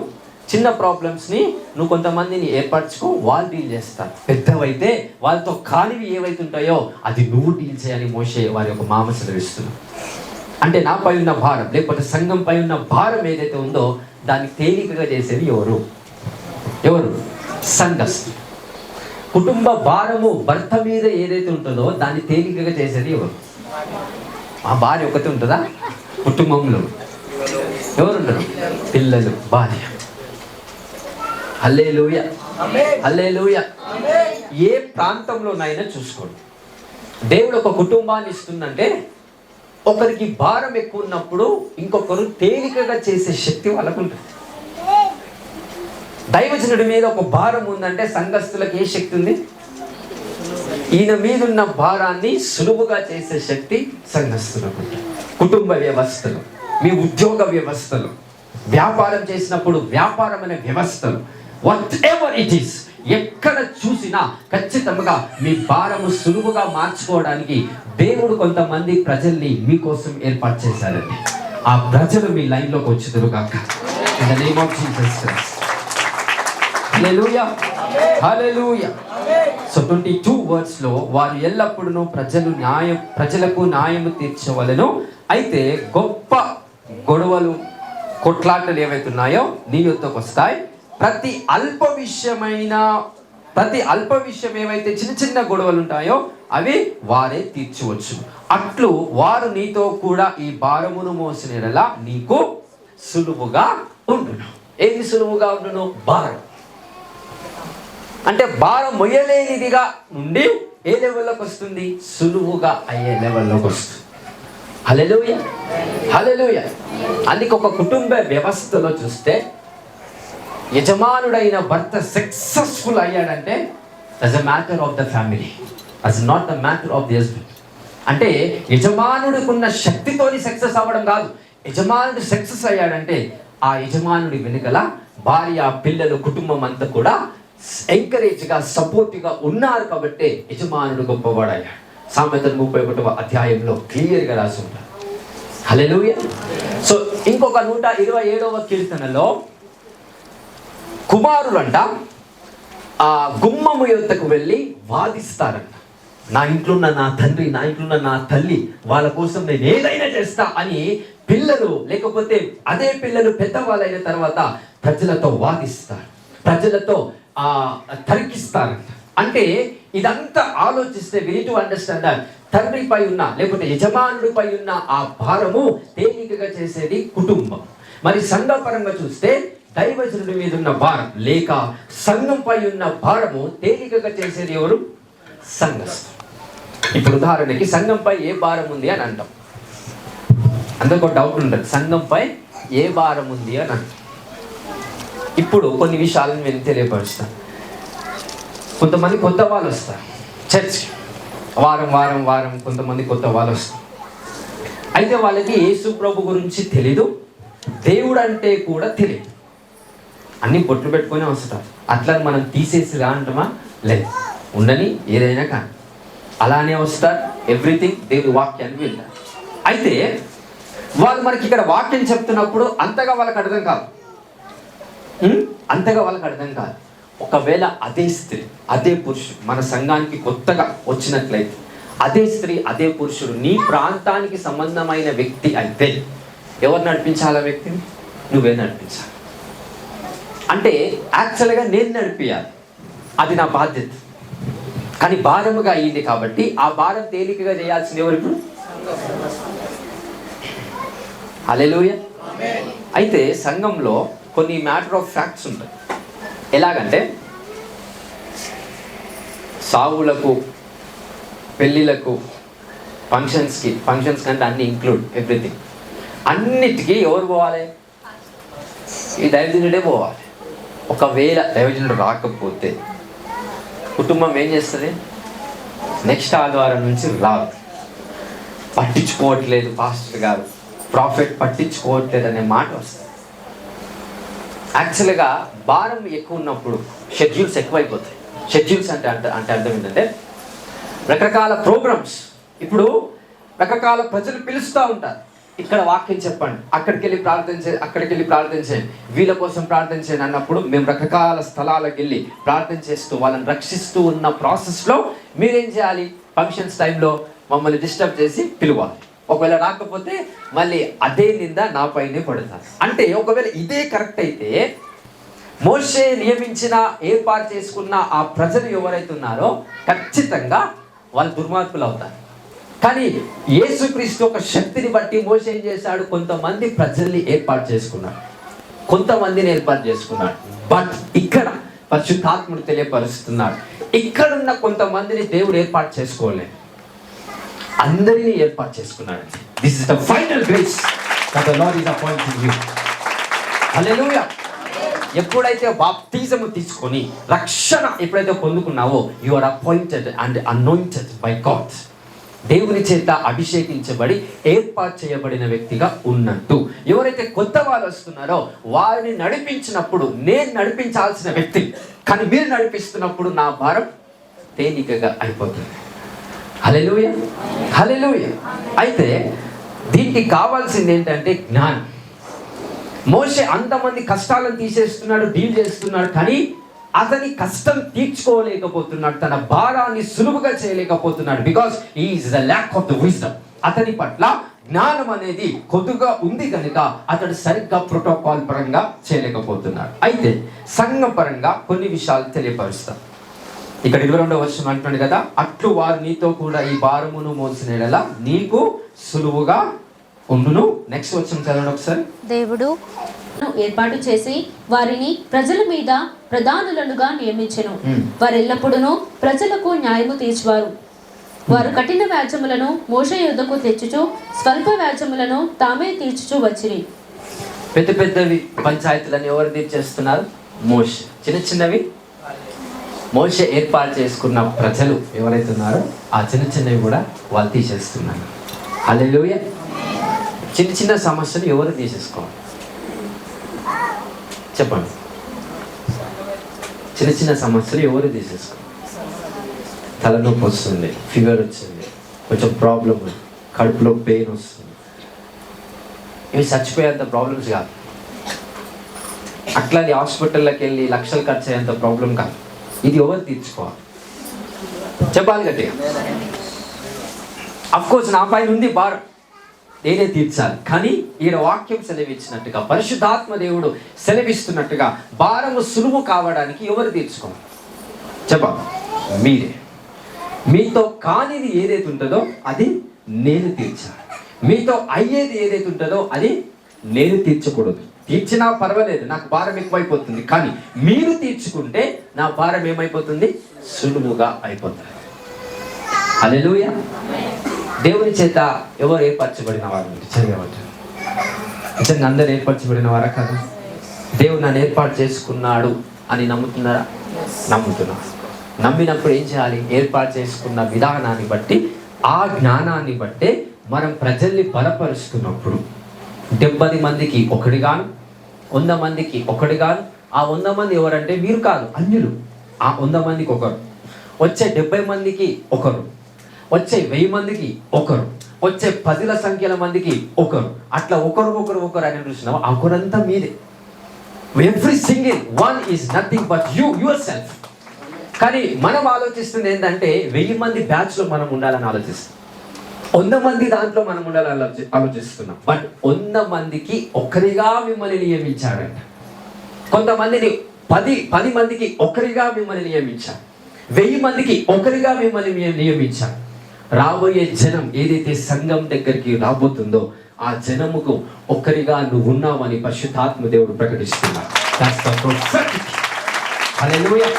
చిన్న ప్రాబ్లమ్స్ని నువ్వు కొంతమందిని ఏర్పరచుకో, వాళ్ళు డీల్ చేస్తారు. పెద్దవైతే వాళ్ళతో కానివి ఏవైతే ఉంటాయో అది నువ్వు డీల్ చేయని మోసే వారి యొక్క మామ సెలవిస్తున్నావు. అంటే నాపై ఉన్న భారం లేకపోతే సంఘంపై ఉన్న భారం ఏదైతే ఉందో దాన్ని తేలికగా చేసేది ఎవరు? సంఘస్థులు. కుటుంబ భారము భర్త మీద ఏదైతే ఉంటుందో దాన్ని తేలికగా చేసేది ఎవరు? ఆ భార్య ఒకటి ఉంటుందా? కుటుంబంలో ఎవరుంటారు? పిల్లలు, భార్య. హల్లెలూయా, హల్లెలూయా. ఏ ప్రాంతంలోనైనా చూసుకోండి, దేవుడు ఒక కుటుంబాన్ని ఇస్తుందంటే ఒకరికి భారం ఎక్కువ ఉన్నప్పుడు ఇంకొకరు తేలికగా చేసే శక్తి వాళ్ళకు ఉంటుంది. దైవజనుడి మీద ఒక భారం ఉందంటే సంఘస్థులకు ఏ శక్తి ఉంది? ఈయన మీద ఉన్న భారాన్ని సులువుగా చేసే శక్తి సంఘస్థులకు ఉంటుంది. కుటుంబ వ్యవస్థలు, మీ ఉద్యోగ వ్యవస్థలు, వ్యాపారం చేసినప్పుడు వ్యాపారం అనే వ్యవస్థలు, వాట్ ఎవర్ ఇట్ ఈస్, ఎక్కడ చూసినా ఖచ్చితంగా మీ భారము సులువుగా మార్చుకోవడానికి దేవుడు కొంతమంది ప్రజల్ని మీకోసం ఏర్పాటు చేశారండి. ఆ ప్రజలు మీ లైన్లోకి వచ్చుదురుగాక. In the name of Jesus Christ. Hallelujah, hallelujah. So 22 words లో వారు ఎల్లప్పుడూ ప్రజలకు న్యాయము తీర్చవలెను. అయితే గొప్ప గొడవలు, కొట్లాటలు ఏవైతే ఉన్నాయో నీ యొద్దకు వస్తాయి. ప్రతి అల్ప విషయం ఏవైతే చిన్న చిన్న గొడవలు ఉంటాయో అవి వారే తీర్చవచ్చు. అట్లు వారు నీతో కూడా ఈ భారమును మోసిన యెడల నీకు సులువుగా ఉండును. ఏది సులువుగా ఉండును? భారం. అంటే భారం మొయ్యలేనిదిగా నుండి ఏ లెవెల్లోకి వస్తుంది? సులువుగా అయ్యే లెవెల్లోకి వస్తుంది. హల్లెలూయా, హల్లెలూయా. అందుకే ఒక కుటుంబ వ్యవస్థలో చూస్తే యజమానుడైన భర్త successful అయ్యాడంటే as a matter of the family, as not the matter of the husband. అంటే యజమానుడికున్న శక్తితోని సక్సెస్ అవ్వడం కాదు. యజమానుడు సక్సెస్ అయ్యాడంటే ఆ యజమానుడి వెనుకల భార్య, పిల్లలు, కుటుంబం అంతా కూడా ఎంకరేజ్గా, సపోర్టివ్గా ఉన్నారు కాబట్టి యజమానుడు గొప్పవాడయ్యాడు. సామెతలు 31వ అధ్యాయంలో క్లియర్గా రాసి ఉంటారు. హల్లెలూయా. సో ఇంకొక 127వ కీర్తనలో కుమారులంట ఆ గుమ్మము యొద్దకు వెళ్ళి వాదిస్తారంట. నా ఇంట్లో ఉన్న నా తండ్రి, నా ఇంట్లో ఉన్న నా తల్లి, వాళ్ళ కోసం నేను ఏదైనా చేస్తా అని పిల్లలు, లేకపోతే అదే పిల్లలు పెద్దవాళ్ళైన తర్వాత ప్రజలతో వాదిస్తారు, ప్రజలతో తర్కిస్తారంట. అంటే ఇదంతా ఆలోచిస్తే we need to understand that తండ్రిపై ఉన్న లేకపోతే యజమానుడిపై ఉన్న ఆ భారము తేలికగా చేసేది కుటుంబం. మరి సంఘపరంగా చూస్తే దైవజనుడి మీద ఉన్న భారం లేక సంఘంపై ఉన్న భారము తేలికగా చేసేది ఎవరు? సంఘస్థులు. ఇప్పుడు ఉదాహరణకి సంఘంపై ఏ భారం ఉంది అని అంటాం. అందరికి ఒక డౌట్ ఉంటుంది, సంఘంపై ఏ భారం ఉంది అని అంటాం. ఇప్పుడు కొన్ని విషయాలను నేను తెలియపరుస్తాను. కొంతమంది కొత్త వాళ్ళు వస్తారు చర్చ్కి, వారం వారం వారం కొంతమంది కొత్త వాళ్ళు వస్తారు. అయితే వాళ్ళకి యేసు ప్రభు గురించి తెలీదు, దేవుడు అంటే కూడా తెలియదు. అన్ని బొట్లు పెట్టుకొని వస్తారు. అట్లా మనం తీసేసి రా అంటామా? లేదు, ఉండని ఏదైనా కానీ అలానే వస్తారు. ఎవ్రీథింగ్ దేవుడి వాక్యాన్ని వింటారు. అయితే వాళ్ళు మనకి ఇక్కడ వాక్యం చెప్తున్నప్పుడు అంతగా వాళ్ళకి అర్థం కాదు. ఒకవేళ అదే స్త్రీ, అదే పురుషుడు మన సంఘానికి కొత్తగా వచ్చినట్లయితే, అదే స్త్రీ, అదే పురుషుడు నీ ప్రాంతానికి సంబంధమైన వ్యక్తి అయితే ఎవరు నడిపించాలి? ఆ వ్యక్తిని నువ్వే నడిపించాలి. అంటే యాక్చువల్గా నేను నడిపించాలి, అది నా బాధ్యత. కానీ భారముగా అయ్యింది కాబట్టి ఆ భారం తేలికగా చేయాల్సింది ఎవరు? ఇప్పుడు హల్లెలూయా. అయితే సంఘంలో కొన్ని మ్యాటర్ ఆఫ్ ఫ్యాక్ట్స్ ఉంటాయి. ఎలాగంటే సావులకు, పెళ్ళిళ్ళకు, ఫంక్షన్స్ కంటే అన్ని ఇంక్లూడ్ ఎవ్రీథింగ్, అన్నిటికీ ఎవరు పోవాలి? ఈ దైవజనుడే పోవాలి. ఒకవేళ దైవజనుడు రాకపోతే కుటుంబం ఏం చేస్తుంది? నెక్స్ట్ ఆదివారం నుంచి రాదు. పట్టించుకోవట్లేదు పాస్టర్ గారు, ప్రాఫిట్ పట్టించుకోవట్లేదు అనే మాట వస్తుంది. యాక్చువల్గా భారం ఎక్కువ ఉన్నప్పుడు షెడ్యూల్స్ ఎక్కువైపోతాయి. షెడ్యూల్స్ అంటే అర్థం ఏంటంటే రకరకాల ప్రోగ్రామ్స్. ఇప్పుడు రకరకాల ప్రజలు పిలుస్తూ ఉంటారు, ఇక్కడ వాక్యం చెప్పండి, అక్కడికి వెళ్ళి ప్రార్థన చేయండి, వీళ్ళ కోసం ప్రార్థన చేయండి అన్నప్పుడు మేము రకరకాల స్థలాలకు వెళ్ళి ప్రార్థన చేస్తూ వాళ్ళని రక్షిస్తూ ఉన్న ప్రాసెస్లో మీరేం చేయాలి? ఫంక్షన్స్ టైంలో మమ్మల్ని డిస్టర్బ్ చేసి పిలవాలి. ఒకవేళ రాకపోతే మళ్ళీ అదే నింద నా పైనే పడతారు. అంటే ఒకవేళ ఇదే కరెక్ట్ అయితే మోషే నియమించిన ఏర్పాటు చేసుకున్న ఆ ప్రజలు ఎవరైతే ఉన్నారో ఖచ్చితంగా వాళ్ళు దుర్మార్గులు అవుతారు. కానీ యేసుక్రీస్తు ఒక శక్తిని బట్టి మోషే ఏం చేశాడు? కొంతమంది ప్రజల్ని ఏర్పాటు చేసుకున్నాడు, బట్ ఇక్కడ పరిశుద్ధాత్ముడు తెలియపరుస్తున్నాడు, ఇక్కడున్న కొంతమందిని దేవుడు ఏర్పాటు చేసుకోలేదు, అందరినీ ఏర్పాటు చేసుకున్నాడు. This is the final grace that the Lord is appointing you. Hallelujah. ఎప్పుడైతే బాప్తిజం తీసుకొని రక్షణ ఎప్పుడైతే పొందుకున్నావో you are appointed and anointed by God. దేవుని చేత అభిషేకించబడి ఏర్పాటు చేయబడిన వ్యక్తిగా ఉన్నట్టు. ఎవరైతే కొత్త వాళ్ళు వస్తున్నారో వారిని నడిపించినప్పుడు నేను నడిపించాల్సిన వ్యక్తి, కానీ మీరు నడిపిస్తున్నప్పుడు నా భారం తేలికగా అయిపోతుంది. హల్లెలూయా, హల్లెలూయా. అయితే దీనికి కావాల్సింది ఏంటంటే జ్ఞానం. మోషే అంతమంది కష్టాలను తీసేస్తున్నాడు, డీల్ చేస్తున్నాడు, కానీ అతని కష్టం తీర్చుకోలేకపోతున్నాడు, తన భారాన్ని సులువుగా చేయలేకపోతున్నాడు. Because he is the lack of the wisdom. అతని పట్ల జ్ఞానం అనేది కొద్దిగా ఉంది కనుక అతడు సరిగ్గా ప్రోటోకాల్ పరంగా చేయలేకపోతున్నాడు. అయితే సంఘం పరంగా కొన్ని విషయాలు తెలియపరుస్తాం. ఇక్కడ 22వ వచనం అంటున్నాడు కదా, అట్లు వారు నీతో కూడా ఈ భారమును మోసిన యెడల నీకు సులువుగా ఉండును. నెక్స్ట్ వచనం చదవండి ఒకసారి. దేవుడు ఏర్పాటు చేసి వారిని ప్రజల మీద ప్రధానులుగా నియమించెను. వారు ఎల్లప్పుడూ ప్రజలకు న్యాయము తీర్చువారు. వారు కఠిన వ్యాజ్యములను మోషే యొద్దకు తెచ్చుచు స్వల్ప వ్యాజ్యములను తామే తీర్చుచు వచ్చిరి. పెద్ద పెద్దవి పంచాయతీలను ఎవరు తీర్చేస్తున్నారు? మోషే. చిన్న చిన్నవి మోషే ఏర్పాటు చేసుకున్న ప్రజలు ఎవరైతే ఉన్నారో ఆ చిన్న చిన్నవి కూడా వాళ్ళు తీసేస్తున్నారు. హల్లెలూయా. చిన్న చిన్న సమస్యలు ఎవరు తీసేసుకోవాలి చెప్పండి? చిన్న చిన్న సమస్యలు ఎవరు తీసేసుకోవాలి? తలనొప్పి వస్తుంది, ఫీవర్ వచ్చింది, కొంచెం ప్రాబ్లం, కడుపులో పెయిన్ వస్తుంది, ఇవి చచ్చిపోయేంత ప్రాబ్లమ్స్ కాదు. అట్లా హాస్పిటల్లోకి వెళ్ళి లక్షలు ఖర్చు అయ్యేంత ప్రాబ్లం కాదు. ఇది ఎవరు తీర్చుకోవాలి చెప్పాలి గట్టిగా. అఫ్కోర్స్ నా పైన ఉంది భారం, నేనే తీర్చాలి. కానీ ఈయన వాక్యం సెలవిచ్చినట్టుగా, పరిశుద్ధాత్మ దేవుడు సెలవిస్తున్నట్టుగా భారము సులువు కావడానికి ఎవరు తీర్చుకోవాలి చెప్పాలి? మీరే. మీతో కానిది ఏదైతే ఉంటుందో అది నేను తీర్చాలి. మీతో అయ్యేది ఏదైతే ఉంటుందో అది నేను తీర్చకూడదు. తీర్చినా పర్వాలేదు, నాకు భారం ఎక్కువైపోతుంది, కానీ మీరు తీర్చుకుంటే నా భారం ఏమైపోతుంది? సులువుగా అయిపోతుంది. హల్లెలూయా. దేవుని చేత ఎవరు ఏర్పరచబడిన వారు? నిజంగా అందరు ఏర్పరచబడిన వారా కదా? దేవుడు నన్ను ఏర్పాటు చేసుకున్నాడు అని నమ్ముతున్నారా? నమ్ముతున్నారు. నమ్మినప్పుడు ఏం చేయాలి? ఏర్పాటు చేసుకున్న విధానాన్ని బట్టి, ఆ జ్ఞానాన్ని బట్టే మనం ప్రజల్ని బలపరుస్తున్నప్పుడు 70 మందికి ఒకటిగాను, 100 మందికి ఒకటిగాను. ఆ 100 మంది ఎవరంటే మీరు కాదు, అన్యులు. ఆ 100 మందికి ఒకరు, వచ్చే 70 మందికి ఒకరు, వచ్చే 1000 మందికి ఒకరు, వచ్చే 10ల సంఖ్యల మందికి ఒకరు, అట్లా ఒకరు అని చూసినావు. ఆ ఒకరంతా మీదే. Every single one is nothing but your self. కానీ మనం ఆలోచిస్తుంది ఏంటంటే 1000 మంది బ్యాచ్లో మనం ఉండాలని ఆలోచిస్తాం, 100 మంది దాంట్లో మనం ఉండాలని ఆలోచిస్తున్నాం. బట్ 100 మందికి ఒకరిగా మిమ్మల్ని నియమించాడంట. కొంతమందిని 10 మందికి ఒకరిగా మిమ్మల్ని నియమించాడు, 1000 మందికి ఒకరిగా మిమ్మల్ని నియమించాడు. రాబోయే జనం ఏదైతే సంఘం దగ్గరికి రాబోతుందో ఆ జనముకు ఒకరిగా నువ్వు ఉన్నావని పరిశుద్ధాత్మ దేవుడు ప్రకటిస్తున్నాడు. That's the prophetic. Hallelujah.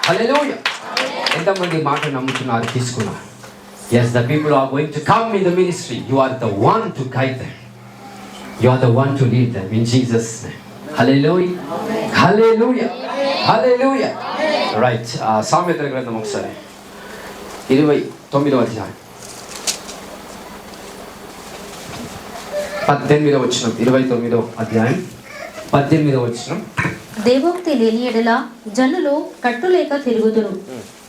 Hallelujah. ఎంతమంది మాట నమ్ముతున్నారు, తీసుకున్నారు? Yes, the people are going to come in the ministry. You are the one to guide them. You are the one to lead them in Jesus' name. Hallelujah. Hallelujah. Hallelujah. Right. సామెతల గ్రంథం ఒకసారి 29వ అధ్యాయం 18వ వచనం. 29వ అధ్యాయం 18వ వచనం. దేవోక్తి లేని ఎడల జనులు కట్టులేక తిరుగుదురు.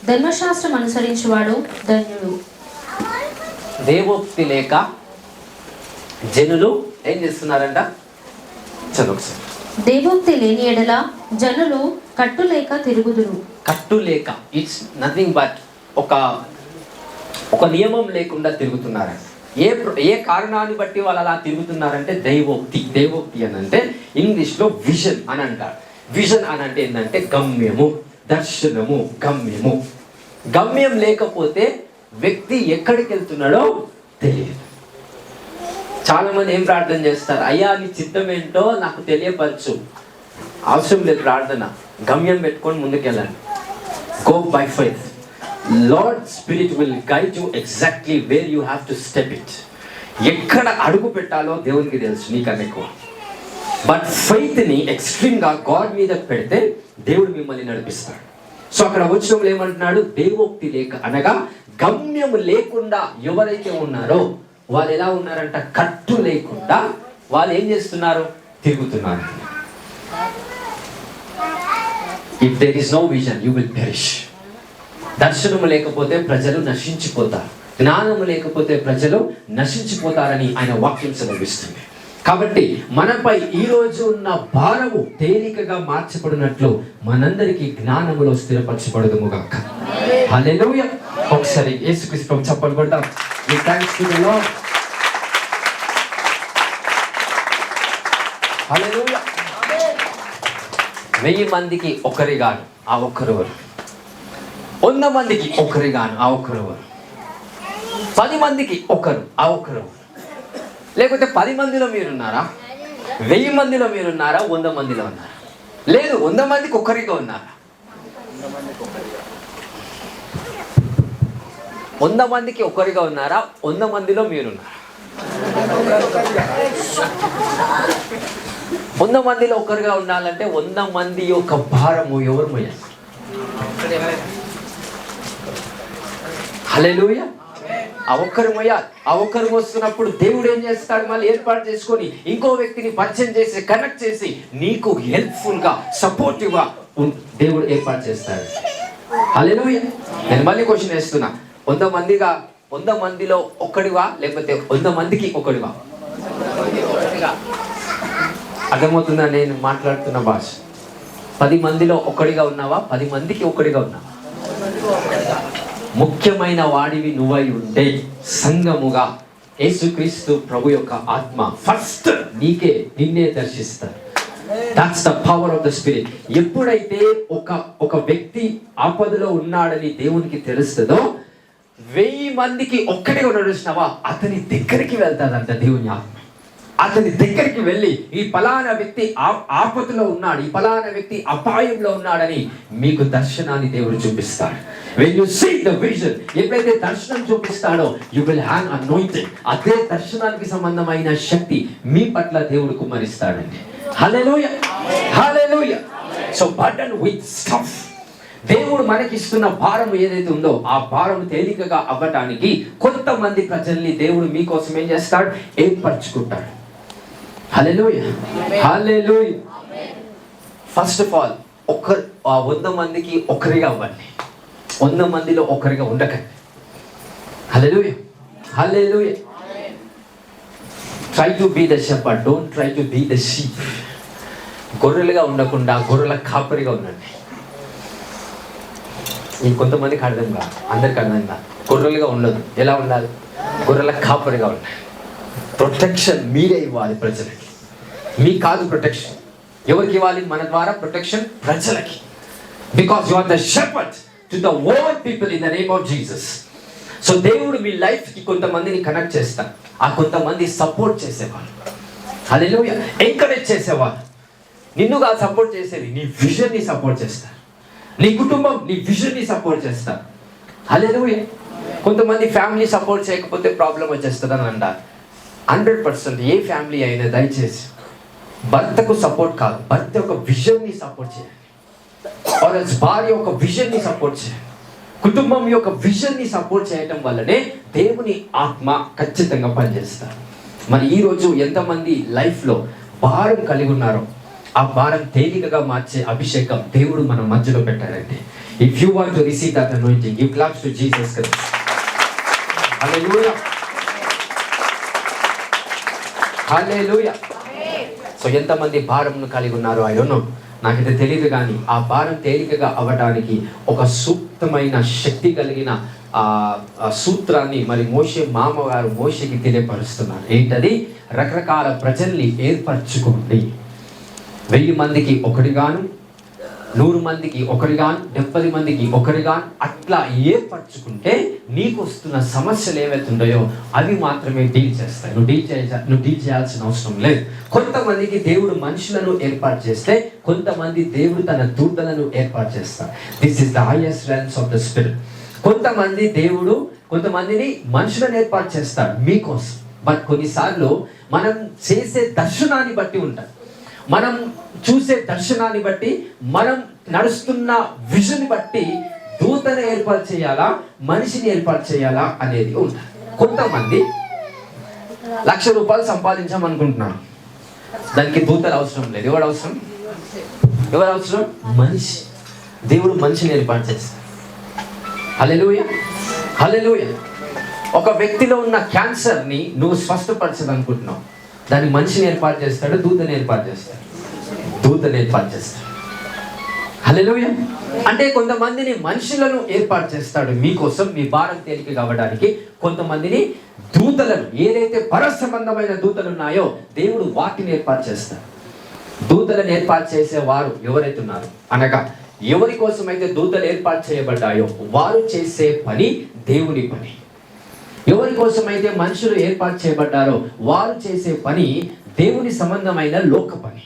ధర్మశాస్త్రం అనుసరించువాడు ధన్యుడు. దేవోక్తి లేక జనులు ఏం చేస్తున్నారంట? చదువు. దేవోక్తి లేని ఎడల జనులు కట్టులేక తిరుగుదురు. కట్టులేక, ఇట్స్ నథింగ్ బట్ ఒక నియమం లేకుండా తిరుగుతున్నారంట. ఏ కారణాన్ని బట్టి వాళ్ళు అలా తిరుగుతున్నారంటే దైవోక్తి అని అంటే ఇంగ్లీష్లో విజన్ అని అంటారు. విజన్ అని అంటే ఏంటంటే గమ్యము, దర్శనము, గమ్యము. గమ్యం లేకపోతే వ్యక్తి ఎక్కడికి వెళ్తున్నాడో తెలియదు. చాలా మంది ఏం ప్రార్థన చేస్తారు? అయ్యా నీ చిత్తం ఏంటో నాకు తెలియపరచు. అవసరం లేదు ప్రార్థన, గమ్యం పెట్టుకొని ముందుకెళ్ళండి. Go by faith. Lord spirit will guide you exactly where you have to step it. ఎక్కడ అడుగు పెట్టాలో దేవునికి తెలుసు, నీకన్నా ఎక్కువ. బట్ ఫెయిత్ని ఎక్స్ట్రీమ్గా గాడ్ మీద పెడితే దేవుడు మిమ్మల్ని నడిపిస్తాడు. సో అక్కడ వచ్చినప్పుడు ఏమంటున్నాడు? దేవోక్తి లేక అనగా గమ్యము లేకుండా ఎవరైతే ఉన్నారో వాళ్ళు ఎలా ఉన్నారంట? కట్టు లేకుండా వాళ్ళు ఏం చేస్తున్నారు? తిరుగుతున్నారు. If there is no vision you will perish. దర్శనము లేకపోతే ప్రజలు నశించిపోతారు, జ్ఞానము లేకపోతే ప్రజలు నశించిపోతారని ఆయన వాక్యం సెలవిస్తుంది. కాబట్టి మనపై ఈ రోజు ఉన్న భారము తేలికగా మార్చబడినట్లు మనందరికీ జ్ఞానములో స్థిరపరచబడదుముగాక. హల్లెలూయా. ఒకసారి యేసుక్రీస్తు చప్పట్లు కొడదాం. We thanks to the Lord. హల్లెలూయా. 1000 మందికి ఒకరిగాను ఆ ఒక్కరెవరు? 100 మందికి ఒకరిగాను ఆ ఒక్కరెవరు? 10 మందికి ఒకరు ఆ ఒక్కరెవరు? లేకపోతే 10 మందిలో మీరున్నారా? 1000 మందిలో మీరున్నారా? 100 మందిలో ఉన్నారా? లేదు, 100 మందికి ఒకరిగా ఉన్నారా? 100 మందికి ఒకరిగా ఉన్నారా? 100 మందిలో మీరున్నారా? 100 మందిలో ఒకరిగా ఉండాలంటే 100 మంది యొక్క భారము ఎవరు మోయాలి? హల్లెలూయా. ఆ ఒక్కరు మోయాలి. ఆ ఒక్కరు మోస్తున్నప్పుడు దేవుడు ఏం చేస్తాడు? మళ్ళీ ఏర్పాటు చేసుకొని ఇంకో వ్యక్తిని పరిచయం చేసి కనెక్ట్ చేసి నీకు హెల్ప్ఫుల్ గా సపోర్టివ్ గా దేవుడు ఏర్పాటు చేస్తాడు. హల్లెలూయా. నేను మళ్ళీ క్వశ్చన్ వేస్తున్నా. 100 మందిలో ఒక్కడివా లేకపోతే 100 మందికి ఒకడివా? అర్థమవుతుందా నేను మాట్లాడుతున్న భాష? 10 మందిలో ఒకడిగా ఉన్నావా? 10 మందికి ఒకడిగా ఉన్నావా? ముఖ్యమైన వాడివి నువ్వై ఉంటే సంఘముగా యేసుక్రీస్తు ప్రభు యొక్క ఆత్మ ఫస్ట్ నిన్నే దర్శిస్తారు. That's the power of the spirit. ఎప్పుడైతే ఒక వ్యక్తి ఆపదలో ఉన్నాడని దేవునికి తెలుస్తుందో 1000 మందికి ఒక్కడిగా నడుస్తున్నావా అతని దగ్గరికి వెళ్తాడంట దేవుని ఆత్మ. అతని దగ్గరికి వెళ్ళి ఈ ఫలానా వ్యక్తి ఆపదలో ఉన్నాడు, ఈ ఫలానా వ్యక్తి అపాయంలో ఉన్నాడని మీకు దర్శనాన్ని దేవుడు చూపిస్తాడు. When you see the vision, ఎప్పుడైతే దర్శనం చూపిస్తాడో you will have anointing. అదే దర్శనానికి సంబంధమైన శక్తి మీ పట్ల దేవుడు కుమ్మరిస్తాడండి. Hallelujah, hallelujah. So burden with stuff. దేవుడు మనకిస్తున్న భారం ఏదైతే ఉందో ఆ భారం తేలికగా అవ్వటానికి కొంతమంది ప్రజల్ని దేవుడు మీకోసం ఏం చేస్తాడు? ఏర్పరచుకుంటాడు. Hallelujah, hallelujah. First of all 100 మందికి ఒకరిగా అవ్వండి. 100 మందిలో ఒకరిగా ఉండకండి. Hallelujah, hallelujah. Try to be the shepherd, don't try to be the sheep. గొర్రెలుగా ఉండకుండా గొర్రెల కాపరిగా ఉండండి. కొంతమందికి అర్థం కాదు, అందరికి అర్థం కాదు. గొర్రెలుగా ఉండదు. ఎలా ఉండాలి? గొర్రెల కాపరిగా ఉండాలి. ప్రొటెక్షన్ మీరే ఇవ్వాలి ప్రజలకి. మీకు కాదు ప్రొటెక్షన్. ఎవరికి ఇవ్వాలి? మన ద్వారా ప్రొటెక్షన్ ప్రజలకి. Because you are the shepherd to the whole people in the name of Jesus. So దేవుడు మీ లైఫ్కి కొంతమందిని కనెక్ట్ చేస్తారు. ఆ కొంతమంది సపోర్ట్ చేసేవాళ్ళు, హల్లెలూయా, ఎంకరేజ్ చేసేవాళ్ళు. నిన్నుగా సపోర్ట్ చేసేది నీ విజన్ని సపోర్ట్ చేస్తారు. నీ కుటుంబం నీ విజన్ని సపోర్ట్ చేస్తారు. హల్లెలూయా. కొంతమంది ఫ్యామిలీ సపోర్ట్ చేయకపోతే ప్రాబ్లం వచ్చేస్తుంది అని అంటారు. 100% ఏ ఫ్యామిలీ అయినా దయచేసి భర్తకు సపోర్ట్ కాదు, భర్త యొక్క విజన్ని సపోర్ట్ చేయాలి. భార్య యొక్క విజన్ని సపోర్ట్ చేయాలి. కుటుంబం యొక్క విజన్ని సపోర్ట్ చేయటం వల్లనే దేవుని ఆత్మ ఖచ్చితంగా పనిచేస్తారు. మరి ఈరోజు ఎంతమంది లైఫ్లో భారం కలిగి ఉన్నారో ఆ భారం తేలికగా మార్చే అభిషేకం దేవుడు మన మధ్యలో పెట్టారండి. If you want to receive that anointing, give claps to Jesus Christ. Hallelujah, hallelujah. So ఎంతమంది భారంను కలిగి ఉన్నారు ఐ డోంట్ నో, నాకైతే తెలియదు. కానీ ఆ భారం తేలికగా అవ్వడానికి ఒక సూక్తమైన శక్తి కలిగిన సూత్రాన్ని మరి మోషే మామగారు మోషేకి తెలియపరుస్తున్నారు. ఏంటది? రకరకాల ప్రజల్ని ఏర్పరచుకోండి. 1000 మందికి ఒకరిగాను, 100 మందికి ఒకరిగాను, 70 మందికి ఒకరిగాను అట్లా ఏర్పరచుకుంటే నీకు వస్తున్న సమస్యలు ఏవైతుంటాయో అవి మాత్రమే డీల్ చేస్తాయి. నువ్వు డీల్ చేయాల్సిన అవసరం లేదు. కొంతమందికి దేవుడు మనుషులను ఏర్పాటు చేస్తే, కొంతమంది దేవుడు తన దూతలను ఏర్పాటు చేస్తారు. This is the highest ranks of the spirit. కొంతమందిని మనుషులను ఏర్పాటు చేస్తాడు మీకోసం. బట్ కొన్నిసార్లు మనం చేసే దర్శనాన్ని బట్టి ఉంటాం, మనం చూసే దర్శనాన్ని బట్టి, మనం నడుస్తున్న విజన్ బట్టి దూతను ఏర్పాటు చేయాలా, మనిషిని ఏర్పాటు చేయాలా అనేది ఉంటుంది. కొంతమంది ₹1,00,000 సంపాదించామనుకుంటున్నాను, దానికి దూతలు అవసరం లేదు. ఎవరు అవసరం? మనిషి. దేవుడు మనిషిని ఏర్పాటు చేస్తాడు. హల్లెలూయా, హల్లెలూయా. ఒక వ్యక్తిలో ఉన్న క్యాన్సర్ని నువ్వు స్వస్థపరచాలనుకుంటున్నావు, దానికి మనిషిని ఏర్పాటు చేస్తాడు, దూతని ఏర్పాటు చేస్తాడు. హల్లెలూయా. అంటే కొంతమందిని మనుషులను ఏర్పాటు చేస్తాడు మీకోసం, మీ భారం తేలిక కావడానికి. కొంతమందిని దూతలను, ఏదైతే పర సంబంధమైన దూతలు ఉన్నాయో దేవుడు వాటిని ఏర్పాటు చేస్తాడు. దూతలను ఏర్పాటు చేసేవారు ఎవరైతే ఉన్నారు అనగా, ఎవరి కోసం అయితే దూతలు ఏర్పాటు చేయబడ్డాయో వారు చేసే పని దేవుని పని. ఎవరి కోసం అయితే మనుషులు ఏర్పాటు చేయబడ్డారో వారు చేసే పని దేవుని సంబంధమైన లోక పని.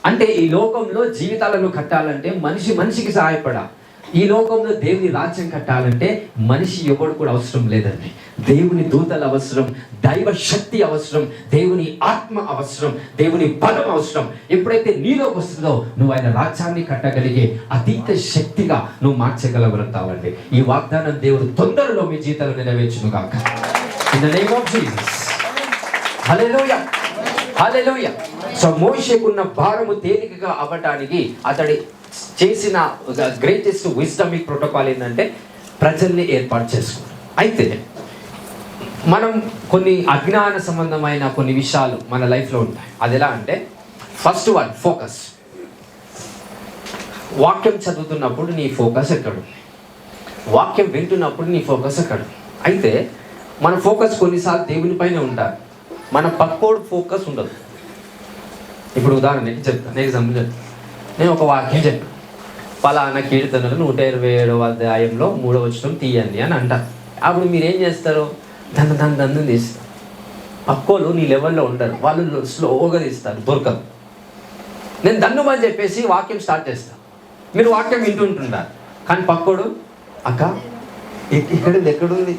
అంటే ఈ లోకంలో జీవితాలను కట్టాలంటే మనిషికి సహాయపడాలి. ఈ లోకంలో దేవుని రాజ్యం కట్టాలంటే మనిషి ఎవడు కూడా అవసరం లేదండి. దేవుని దూతలు అవసరం, దైవ శక్తి అవసరం, దేవుని ఆత్మ అవసరం, దేవుని బలం అవసరం. ఎప్పుడైతే నీలోకి వస్తుందో నువ్వు ఆయన రాజ్యాన్ని కట్టగలిగే అతీత శక్తిగా నువ్వు మార్చగలగలుగుతావండి. ఈ వాగ్దానం దేవుడు తొందరలో మీ జీవితాలు నెరవేర్చును గాక. In the name of Jesus. Hallelujah, hallelujah. So మోషేకున్న భారము తేలికగా అవ్వటానికి అతడి చేసిన గ్రేటెస్ట్ విజ్డమిక్ ప్రోటోకాల్ ఏంటంటే ప్రజల్ని ఏర్పాటు చేసుకోవడం. అయితే మనం కొన్ని అజ్ఞాన సంబంధమైన కొన్ని విషయాలు మన లైఫ్లో ఉంటాయి. అది ఎలా అంటే, ఫస్ట్ వన్ ఫోకస్. వాక్యం చదువుతున్నప్పుడు నీ ఫోకస్ ఎక్కడు, వాక్యం వింటున్నప్పుడు నీ ఫోకస్ ఎక్కడు. అయితే మన ఫోకస్ కొన్నిసార్లు దేవుని పైన ఉంటారు, మన పక్కోడు ఫోకస్ ఉండదు. ఇప్పుడు ఉదాహరణకి చెప్తాను, ఎగ్జాంపుల్ చెప్తాను. నేను ఒక వాక్యం చెప్పాను, పలానా కీర్తనలు 127వ అధ్యాయంలో 3వ వచనం తీయండి అని అంటారు. అప్పుడు మీరు ఏం చేస్తారు? దాన్ని తీస్తారు. పక్కోళ్ళు నీ లెవెల్లో ఉండరు, వాళ్ళు స్లోగా తీస్తారు, దొరకదు. నేను దన్నుమని చెప్పేసి వాక్యం స్టార్ట్ చేస్తాను, మీరు వాక్యం వింటుంటున్నారు. కానీ పక్కోడు అక్క ఎక్కడుంది.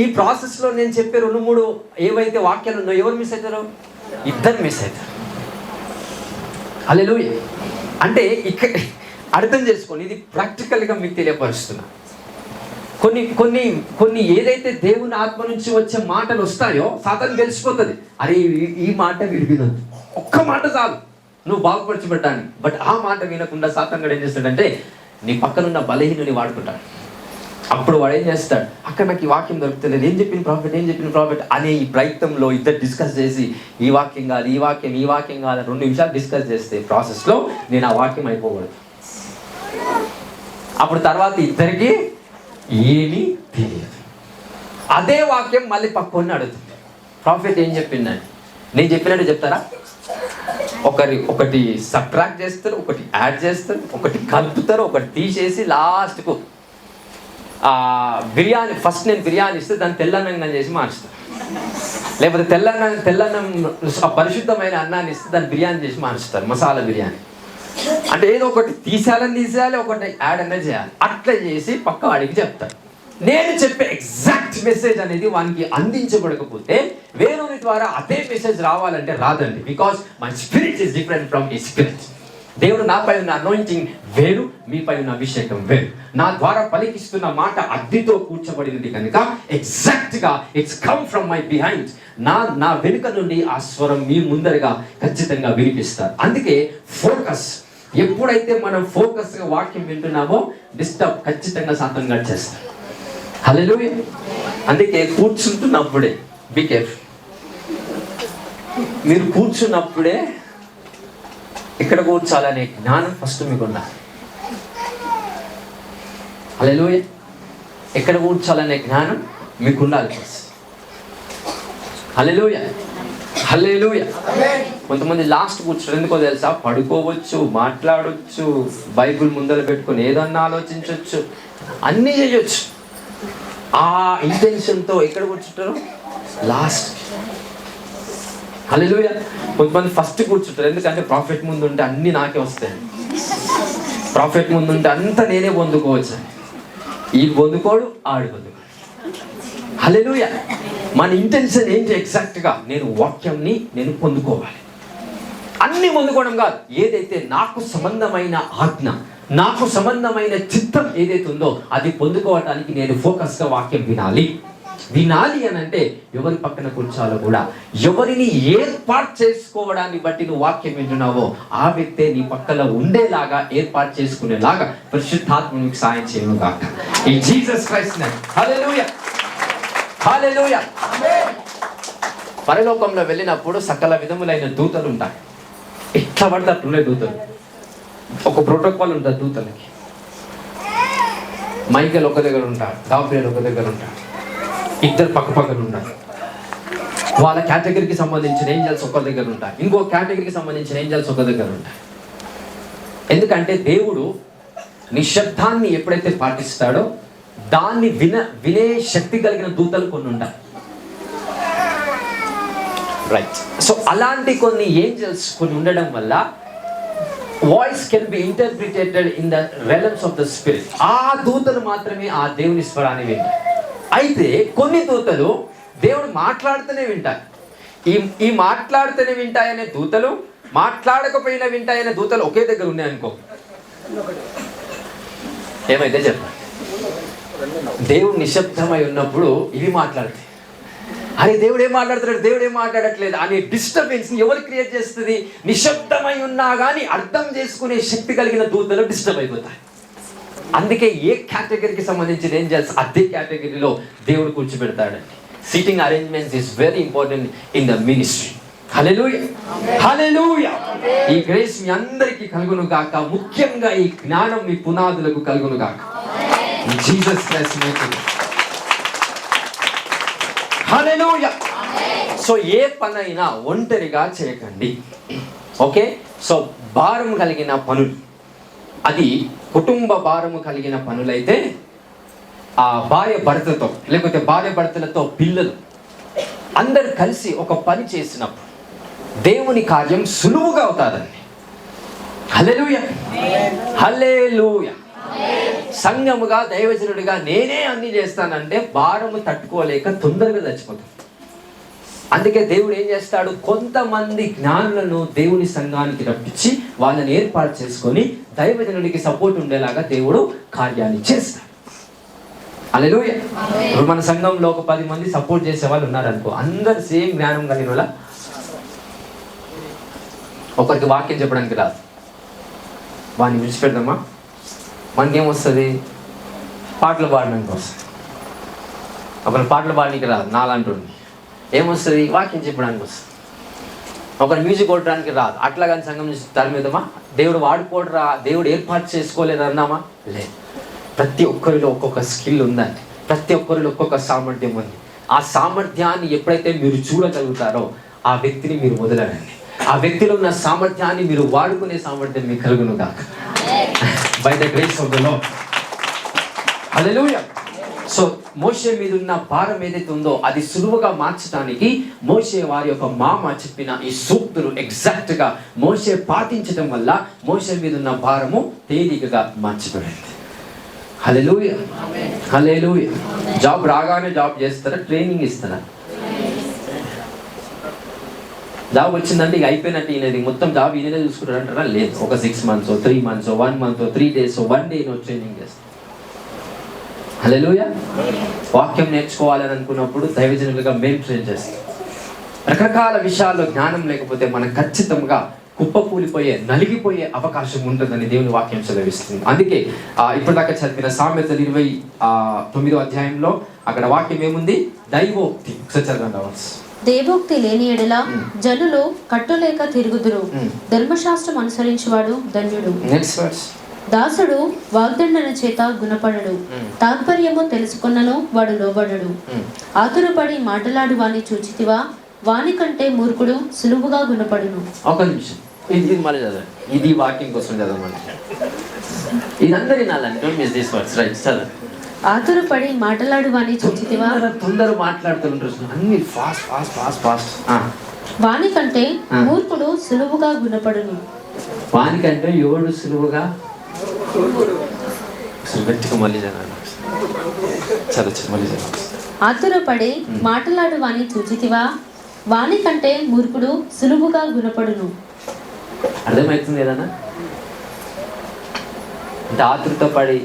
ఈ ప్రాసెస్లో నేను చెప్పే 2-3 ఏవైతే వాక్యాలు ఉన్నాయో ఎవరు మిస్ అవుతారు? ఇద్దరు మిస్ అవుతారు. హల్లెలూయా. అంటే ఇక్కడ అర్థం చేసుకోండి, ఇది ప్రాక్టికల్గా మీకు తెలియపరుస్తున్నా. కొన్ని ఏదైతే దేవుని ఆత్మ నుంచి వచ్చే మాటలు వస్తాయో సాతాను తెలిసిపోతుంది, అరే ఈ మాట వీడు వినొద్దు, ఒక్క మాట చాలు నువ్వు బాగుపరచబడ్డాను. బట్ ఆ మాట వినకుండా సాతాను కూడా ఏం చేస్తాడంటే నీ పక్కనున్న బలహీనుని వాడుకుంటాడు. అప్పుడు వాడు ఏం చేస్తాడు, అక్కడ నాకు ఈ వాక్యం దొరుకుతలేదు, ఏం చెప్పిన ప్రాఫిట్ అనే ఈ ప్రయత్నంలో ఇద్దరు డిస్కస్ చేసి ఈ వాక్యం కాదు 2 నిమిషాలు డిస్కస్ చేస్తే ప్రాసెస్లో నేను ఆ వాక్యం అయిపోకూడదు. అప్పుడు తర్వాత ఇద్దరికి ఏమీ తెలియదు. అదే వాక్యం మళ్ళీ పక్కన అడుగుతుంది, ప్రాఫిట్ ఏం చెప్పిందని. నేను చెప్పినట్టు చెప్తారా? ఒకటి సబ్ట్రాక్ట్ చేస్తారు, ఒకటి యాడ్ చేస్తారు, ఒకటి కలుపుతారు, ఒకటి తీసేసి లాస్ట్కు బిర్యానీ, ఫస్ట్ నేను బిర్యానీ ఇస్తే దాన్ని తెల్లన్నంగా చేసి మార్చుతాను. లేకపోతే తెల్లన్నం పరిశుద్ధమైన అన్నాన్ని ఇస్తే దాన్ని బిర్యానీ చేసి మార్చుతారు, మసాలా బిర్యానీ. అంటే ఏదో ఒకటి తీసేయాలి, ఒకటి యాడ్ అనేది చేయాలి. అట్లా చేసి పక్క వాడికి చెప్తాడు. నేను చెప్పే ఎగ్జాక్ట్ మెసేజ్ అనేది వానికి అందించబడకపోతే వేరొని ద్వారా అదే మెసేజ్ రావాలంటే రాదండి. Because my spirit is different from ఈ స్పిరిట్. దేవుడు నాపై ఉన్న అనాయింటింగ్ వేరు, మీపై ఉన్న అభిషేకం వేరు. నా ద్వారా పలికిస్తున్న మాట అగ్నితో కూర్చబడినది కనుక ఎగ్జాక్ట్ గా it's come from my behind. నా వెనుక నుండి ఆ స్వరం మీ ముందరగా ఖచ్చితంగా వినిపిస్తారు. అందుకే ఫోకస్. ఎప్పుడైతే మనం ఫోకస్ గా వాక్యం వింటున్నామో డిస్టర్బ్ ఖచ్చితంగా సాతంగా చేస్తాం. హల్లెలూయా. అందుకే కూర్చుంటున్నప్పుడే బి కేర్ఫుల్. మీరు కూర్చున్నప్పుడే ఇక్కడ కూర్చోాలనే జ్ఞానం ఫస్ట్ మీకు ఉండాలి. హల్లెలూయా. ఎక్కడ కూర్చోాలనే జ్ఞానం మీకు ఉండాలి ఫస్ట్. హల్లెలూయా, హల్లెలూయా. కొంతమంది లాస్ట్ కూర్చోరు. ఎందుకో తెలుసా? పడుకోవచ్చు, మాట్లాడవచ్చు, బైబిల్ ముందర పెట్టుకొని ఏదన్నా ఆలోచించవచ్చు, అన్నీ చేయొచ్చు. ఆ ఇంటెన్షన్తో ఎక్కడ కూర్చుంటారు? లాస్ట్. హల్లెలూయా. కొంతమంది ఫస్ట్ కూర్చుంటారు. ఎందుకంటే ప్రాఫిట్ ముందు ఉంటే అన్నీ నాకే వస్తాయి, ప్రాఫిట్ ముందు ఉంటే అంతా నేనే పొందుకోవచ్చు. ఈ పొందుకోడు, ఆడు పొందుకోడు. హల్లెలూయా. మన ఇంటెన్షన్ ఏంటి? ఎగ్జాక్ట్గా నేను వాక్యంని నేను పొందుకోవాలి. అన్ని పొందుకోవడం కాదు, ఏదైతే నాకు సంబంధమైన ఆజ్ఞ, నాకు సంబంధమైన చిత్తం ఏదైతే ఉందో అది పొందుకోవటానికి నేను ఫోకస్గా వాక్యం వినాలి. వినాలి అని అంటే ఎవరి పక్కన కూర్చోాలో కూడా, ఎవరిని ఏర్పాటు చేసుకోవడాన్ని బట్టి నువ్వు వాక్యం వింటున్నావో ఆ వ్యక్తే నీ పక్కన ఉండేలాగా ఏర్పాటు చేసుకునేలాగా పరిశుద్ధాత్మ నీకు సాయం చేయను గాక ఇన్ జీసస్ క్రైస్ట్ నేమ్. హల్లెలూయా, హల్లెలూయా. పరలోకంలో వెళ్ళినప్పుడు సకల విధములైన దూతలు ఉంటాయి. ఎట్లా పడితే అట్లుండే దూతలు. ఒక ప్రోటోకాల్ ఉంటుంది దూతలకి. మైకేల్ ఒక దగ్గర ఉంటాడు, గాబ్రియల్ ఒక దగ్గర ఉంటాడు, ఇద్దరు పక్కపక్కన ఉంటారు. వాళ్ళ కేటగిరీకి సంబంధించిన ఏంజల్స్ ఒక దగ్గర ఉంటాయి, ఇంకో కేటగిరీకి సంబంధించిన ఏంజల్స్ ఒక దగ్గర ఉంటాయి. ఎందుకంటే దేవుడు నిశ్శబ్దాన్ని ఎప్పుడైతే పాటిస్తాడో దాన్ని వినే శక్తి కలిగిన దూతలు కొన్ని ఉంటాయి. రైట్. సో అలాంటి కొన్ని ఏంజల్స్ కొన్ని ఉండడం వల్ల voice can be interpreted in the realms of the spirit. ఆ దూతలు మాత్రమే ఆ దేవుని స్వరాన్ని వింటారు. అయితే కొన్ని దూతలు దేవుడు మాట్లాడుతూనే వింటాయి. ఈ మాట్లాడుతూనే వింటాయనే దూతలు, మాట్లాడకపోయినా వింటాయనే దూతలు ఒకే దగ్గర ఉన్నాయనుకో, ఏమైతే చెప్పండి. దేవుడు నిశ్శబ్దమై ఉన్నప్పుడు ఇవి మాట్లాడతాయి. అరే దేవుడు ఏం మాట్లాడుతున్నాడు, దేవుడు ఏం మాట్లాడట్లేదు అనే డిస్టర్బెన్స్ ఎవరు క్రియేట్ చేస్తుంది? నిశ్శబ్దమై ఉన్నా కానీ అర్థం చేసుకునే శక్తి కలిగిన దూతలు డిస్టర్బ్ అయిపోతాయి. అందుకే ఏ కేటగిరీకి సంబంధించిన ఏంజల్స్ అదే కేటగిరీలో దేవుడు కూర్చోబెడతాడండి. Seating arrangements is very important in the ministry. Hallelujah, hallelujah. ఈ గ్రేస్ మీ అందరికీ కలుగును గాక. ముఖ్యంగా ఈ జ్ఞానం మీ పునాదులకు కలుగును గాక. Jesus Christ name. Hallelujah. So ఏ పనైనా ఒంటరిగా చేయకండి. ఓకే. సో భారం కలిగిన పనులు, అది కుటుంబ భారము కలిగిన పనులైతే ఆ భార్య భర్తతో లేకపోతే భార్య భర్తలతో పిల్లలు అందరు కలిసి ఒక పని చేసినప్పుడు దేవుని కార్యం సులువుగా అవుతాదండి. హల్లెలూయా, హల్లెలూయా. సంఘముగా దైవజనుడిగా నేనే అన్ని చేస్తానంటే భారము తట్టుకోలేక తొందరగా చచ్చిపోతాం. అందుకే దేవుడు ఏం చేస్తాడు? కొంతమంది జ్ఞానులను దేవుని సంఘానికి రప్పించి వాళ్ళని ఏర్పాటు చేసుకొని దైవజనుడికి సపోర్ట్ ఉండేలాగా దేవుడు కార్యాన్ని చేస్తాడు. హల్లెలూయా. ఇప్పుడు మన సంఘంలో ఒక 10 మంది సపోర్ట్ చేసే వాళ్ళు ఉన్నారనుకో, అందరు సేమ్ జ్ఞానం కలిగిన వాళ్ళ. ఒకరికి వాక్యం చెప్పడానికి రాదు, వాడిని విడిచిపెడదామా? మనకేమొస్తుంది? పాటలు పాడడానికి వస్తుంది. ఒకరి పాటలు పాడడానికి రాదు, నాలంటుంది. ఏమొస్తుంది? వాక్యం చెప్పడానికి వస్తుంది. ఒకరు మ్యూజిక్ కొట్టడానికి రాదు, అట్లా కానీ సంఘం నుంచి తరిమేదమా? దేవుడు వాడుకోడరా, దేవుడు ఏర్పాటు చేసుకోలేదు అన్నామా? లేదు. ప్రతి ఒక్కరిలో ఒక్కొక్క స్కిల్ ఉందండి, ప్రతి ఒక్కరిలో ఒక్కొక్క సామర్థ్యం ఉంది. ఆ సామర్థ్యాన్ని ఎప్పుడైతే మీరు చూడగలుగుతారో ఆ వ్యక్తిని మీరు వదలరండి. ఆ వ్యక్తిలో ఉన్న సామర్థ్యాన్ని మీరు వాడుకునే సామర్థ్యం మీకు కలుగును గాక by the grace of the Lord. Hallelujah. So మోషే మీద ఉన్న భారం ఏదైతే ఉందో అది సులువుగా మార్చడానికి మోషే వారి యొక్క మామ చెప్పిన ఈ సూక్తులు ఎగ్జాక్ట్ గా మోషే పాటించడం వల్ల మోషే మీద ఉన్న భారము తేలికగా మార్చబడింది. హల్లెలూయా, హల్లెలూయా. జాబ్ రాగానే జాబ్ చేస్తారా? ట్రైనింగ్ ఇస్తారా? జాబ్ వచ్చిందంటే ఇక అయిపోయినట్టు ఈయనది మొత్తం జాబ్ ఈయననే చూసుకుంటారు అంటారా? లేదు. ఒక 6 months 3 months 1 month 3 days 1 day training చేస్తాం. హల్లెలూయా. వాక్యం నేర్చుకోవాలని అనుకున్నప్పుడు దైవజనులుగా మేము ట్రైన్ చేస్తాం. రకరకాల విషయాల్లో జ్ఞానం లేకపోతే మనం ఖచ్చితంగా కుప్పకూలిపోయే నలిగిపోయే అవకాశం ఉంటుందని దేవుని వాక్యం సెలవిస్తుంది. అందుకే ఇప్పటిదాకా చదివిన సామెతలు 29వ అధ్యాయంలో అక్కడ వాక్యం ఏముంది? దైవోక్తి. చదవండి. దేవోక్తి లేని ఎడల జనులు కట్టులేక తిరుగుదురు, ధర్మశాస్త్రం అనుసరించువాడు ధన్యుడు. Next verse. దాసుడు వాగ్దండన చేత గుణపడడు, తాత్పర్యము తెలుసుకున్నను వాడు లోబడడు. ఆతురపడి మాటలాడు వాని చూచితివా, వాని కంటే మూర్ఖుడు సులువుగా గుణపడును. ఒక నిమిషం, ఇది మళ్ళీ చదవండి. ఇది వాక్యం కోసం చదవమండి. ఇదందరూ వినాలండి. Don't miss this words. Right, చదవండి. ఆతురపడి మాటలాడు వాని చూచితివా, తొందర మాట్లాడుతుంటారు అన్ని ఫాస్ట్ ఫాస్ట్ ఫాస్ట్ ఫాస్ట్. వాని కంటే మూర్ఖుడు సులువుగా గుణపడును. వానికంటే ఎవడు సులువుగా? గట్టిగా మళ్ళీ చదవండి. చదవచ్చు మళ్ళీ చదవచ్చు. ఆతురపడి మాటలాడు వాని చూచితివా, వాని కంటే మూర్ఖుడు సులువుగా గుణపడును. అర్థమవుతుంది ఏదన్నా? అంటే ఆతృత పడి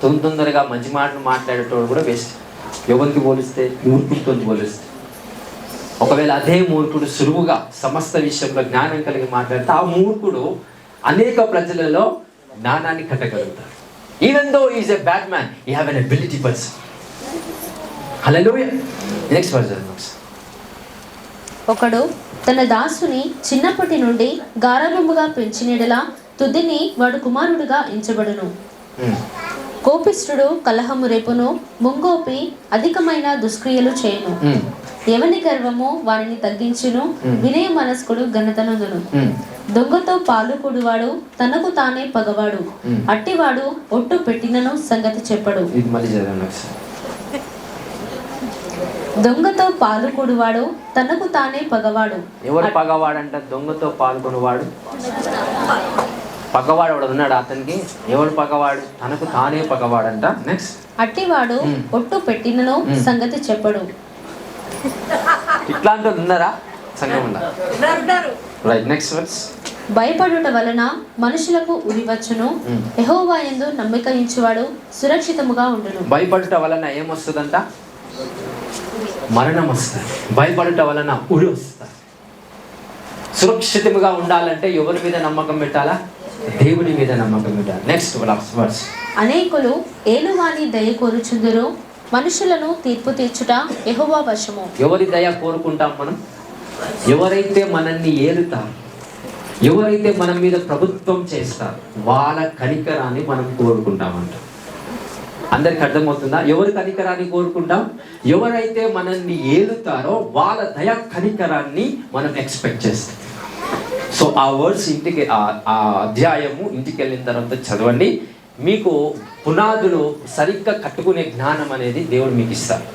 తొందరగా మంచి మాటలు మాట్లాడేటోడు కూడా వేస్ట్. ఎవరికి పోలిస్తే? మూర్ఖుడితో పోలిస్తే. ఒకవేళ అదే మూర్ఖుడు సులువుగా సమస్త విషయంలో జ్ఞానం కలిగి మాట్లాడితే ఆ మూర్ఖుడు అనేక ప్రజలలో జ్ఞానాన్ని కట్టగలుగుతాడు. Even though is a bad man, you have an ability person. Hallelujah. Next verse. ఒకడు తన దాసుని చిన్నప్పటి నుండి గారాబముగా పెంచినెడలా తుదిని వాడు కుమారుడుగా ఎంచబడును. కోపిష్ఠుడు కలహము రేపును, ముంగోపి అధికమైన దుష్క్రియలు చేయును. ఎవని గర్వము వారిని తగ్గించును, వినయ మనస్కుడు ఘనతనందును. దొంగతో పాలు కూడువాడు తనకు తానే పగవాడు, అట్టివాడు ఒట్టు పెట్టినను సంగతి చెప్పడు. దొంగతో పాలు కూడువాడు తనకు తానే పగవాడు. ఎవరు పగవాడంట? దొంగతో పాల్గొనేవాడు పగవాడు. వాడు ఉన్నాడు అతనికి. ఎవడు పగవాడు? తనకు తానే పగవాడంట. నెక్స్ట్. అట్టివాడు ఒట్టు పెట్టినను సంగతి చెప్పడు. ఇట్లాంటి ఉన్నారా సంఘంలో? Right, next verse. భయపడుట వలన మనుషులకు ఉరివచ్చును, యెహోవా యందు నమ్మిక ఉంచువాడు సురక్షితముగా ఉండును. భయపడుట వలన ఏమొస్తుందంట? మరణం వస్తుంది. భయపడుట వలన ఉరి వస్తుంది. సురక్షితంగా ఉండాలంటే ఎవరి మీద నమ్మకం పెట్టాలా? దేవుని మీద నమ్మకం పెట్టాలి. Next verse. అనేకులు ఏలువాని దయ కోరుచుందురు, మనుషులను తీర్పు తీర్చుట యెహోవా వశము. ఎవరి దయ కోరుకుంటాం మనం? ఎవరైతే మనల్ని ఏలుతారు, ఎవరైతే మన మీద ప్రభుత్వం చేస్తారు, వాళ్ళ కనికరాన్ని మనం కోరుకుంటామంట. అందరికి అర్థమవుతుందా? ఎవరి కనికరాన్ని కోరుకుంటాం? ఎవరైతే మనల్ని ఏలుతారో వాళ్ళ దయ కనికరాన్ని మనం ఎక్స్పెక్ట్ చేస్తాం. సో ఆ వర్డ్స్ ఆ అధ్యాయము ఇంటికి వెళ్ళిన తర్వాత చదవండి. మీకు పునాదులు సరిగ్గా కట్టుకునే జ్ఞానం అనేది దేవుడు మీకు ఇస్తారు.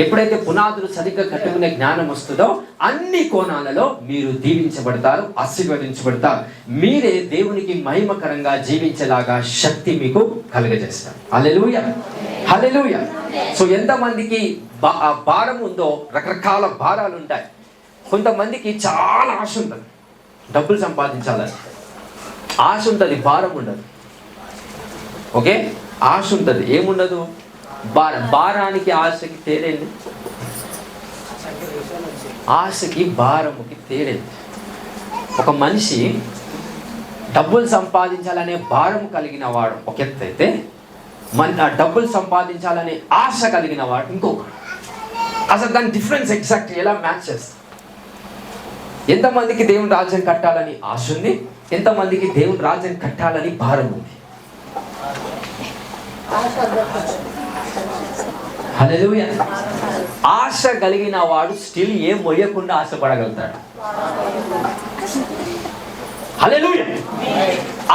ఎప్పుడైతే పునాదులు సరిగ్గా కట్టుకునే జ్ఞానం వస్తుందో అన్ని కోణాలలో మీరు దీవించబడతారు, ఆశీర్వదించబడతారు. మీరే దేవునికి మహిమకరంగా జీవించేలాగా శక్తి మీకు కలుగజేస్తారు. హల్లెలూయా, హల్లెలూయా. సో ఎంతమందికి భారం ఉందో, రకరకాల భారాలు ఉంటాయి. కొంతమందికి చాలా ఆశ ఉంటుంది, డబ్బులు సంపాదించాలని ఆశ ఉంటుంది, భారం ఉండదు. ఓకే, ఆశ ఉంటుంది, ఏముండదు? భారానికి ఆశకి తేడేంది? ఆశకి భారముకి తేడేంది? ఒక మనిషి డబ్బులు సంపాదించాలనే భారం కలిగిన వాడు ఒక ఎత్తు అయితే, డబ్బులు సంపాదించాలనే ఆశ కలిగిన వాడు ఇంకొకడు. అసలు దాని డిఫరెన్స్ ఎగ్జాక్ట్ ఎలా మ్యాచ్ చేస్తాం? ఎంతమందికి దేవుని రాజ్యం కట్టాలని ఆశ ఉంది, ఎంతమందికి దేవుని రాజ్యం కట్టాలని భారం ఉంది? హల్లెలూయా. ఆశ కలిగిన వాడు స్టిల్ ఏం మొయ్యకుండా ఆశపడగలుగుతాడు. హల్లెలూయా.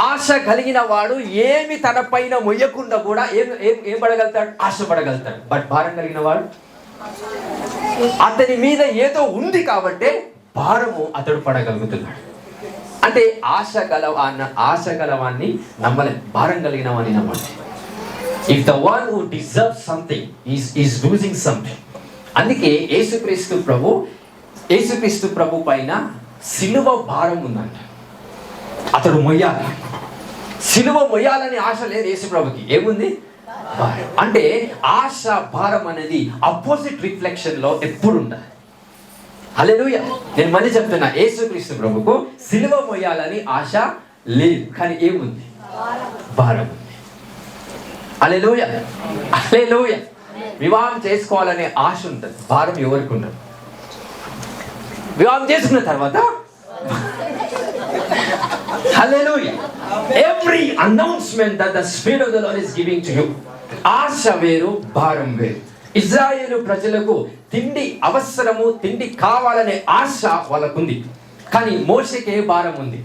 ఆశ కలిగిన వాడు ఏమి తన పైన మొయ్యకుండా కూడా ఏం పడగలుగుతాడు? ఆశపడగలుగుతాడు. బట్ భారం కలిగిన వాడు, అతని మీద ఏదో ఉంది కాబట్టి భారము అతడు పడగలుగుతున్నాడు. అంటే ఆశ గలవాన్ని నమ్మలేం, భారం కలిగిన వాడిని నమ్మండి. If the one who deserves something is losing something. అందుకే యేసుక్రీస్తు ప్రభు పైన సిలువ భారం ఉందంట, అతడు మొయ్యాలి. సిలువ మొయ్యాలని ఆశ లేదు యేసు ప్రభుకి. ఏముంది? భారం. అంటే ఆశ భారం అనేది అపోజిట్ రిఫ్లెక్షన్ లో ఎప్పుడు ఉండాలి. హల్లెలూయా. నేను మళ్ళీ చెప్తున్నా, యేసుక్రీస్తు ప్రభుకు సిలువ మొయ్యాలని ఆశ లేదు, కానీ ఏముంది? భారం ఉంది. హల్లెలూయా, హల్లెలూయా. వివాహం చేసుకోవాలనే ఆశ ఉంటుంది, భారం ఎవరికి ఉండదు. వివాహం చేసుకున్న తర్వాత hallelujah, every announcement that the spirit of the Lord is giving to you. ఆశ వేరు, భారం వేరు. ఇజ్రాయేలు ప్రజలకు తిండి అవసరము, తిండి కావాలనే ఆశ వాళ్ళకుంది, కానీ మోషేకి ఏ భారం ఉంది?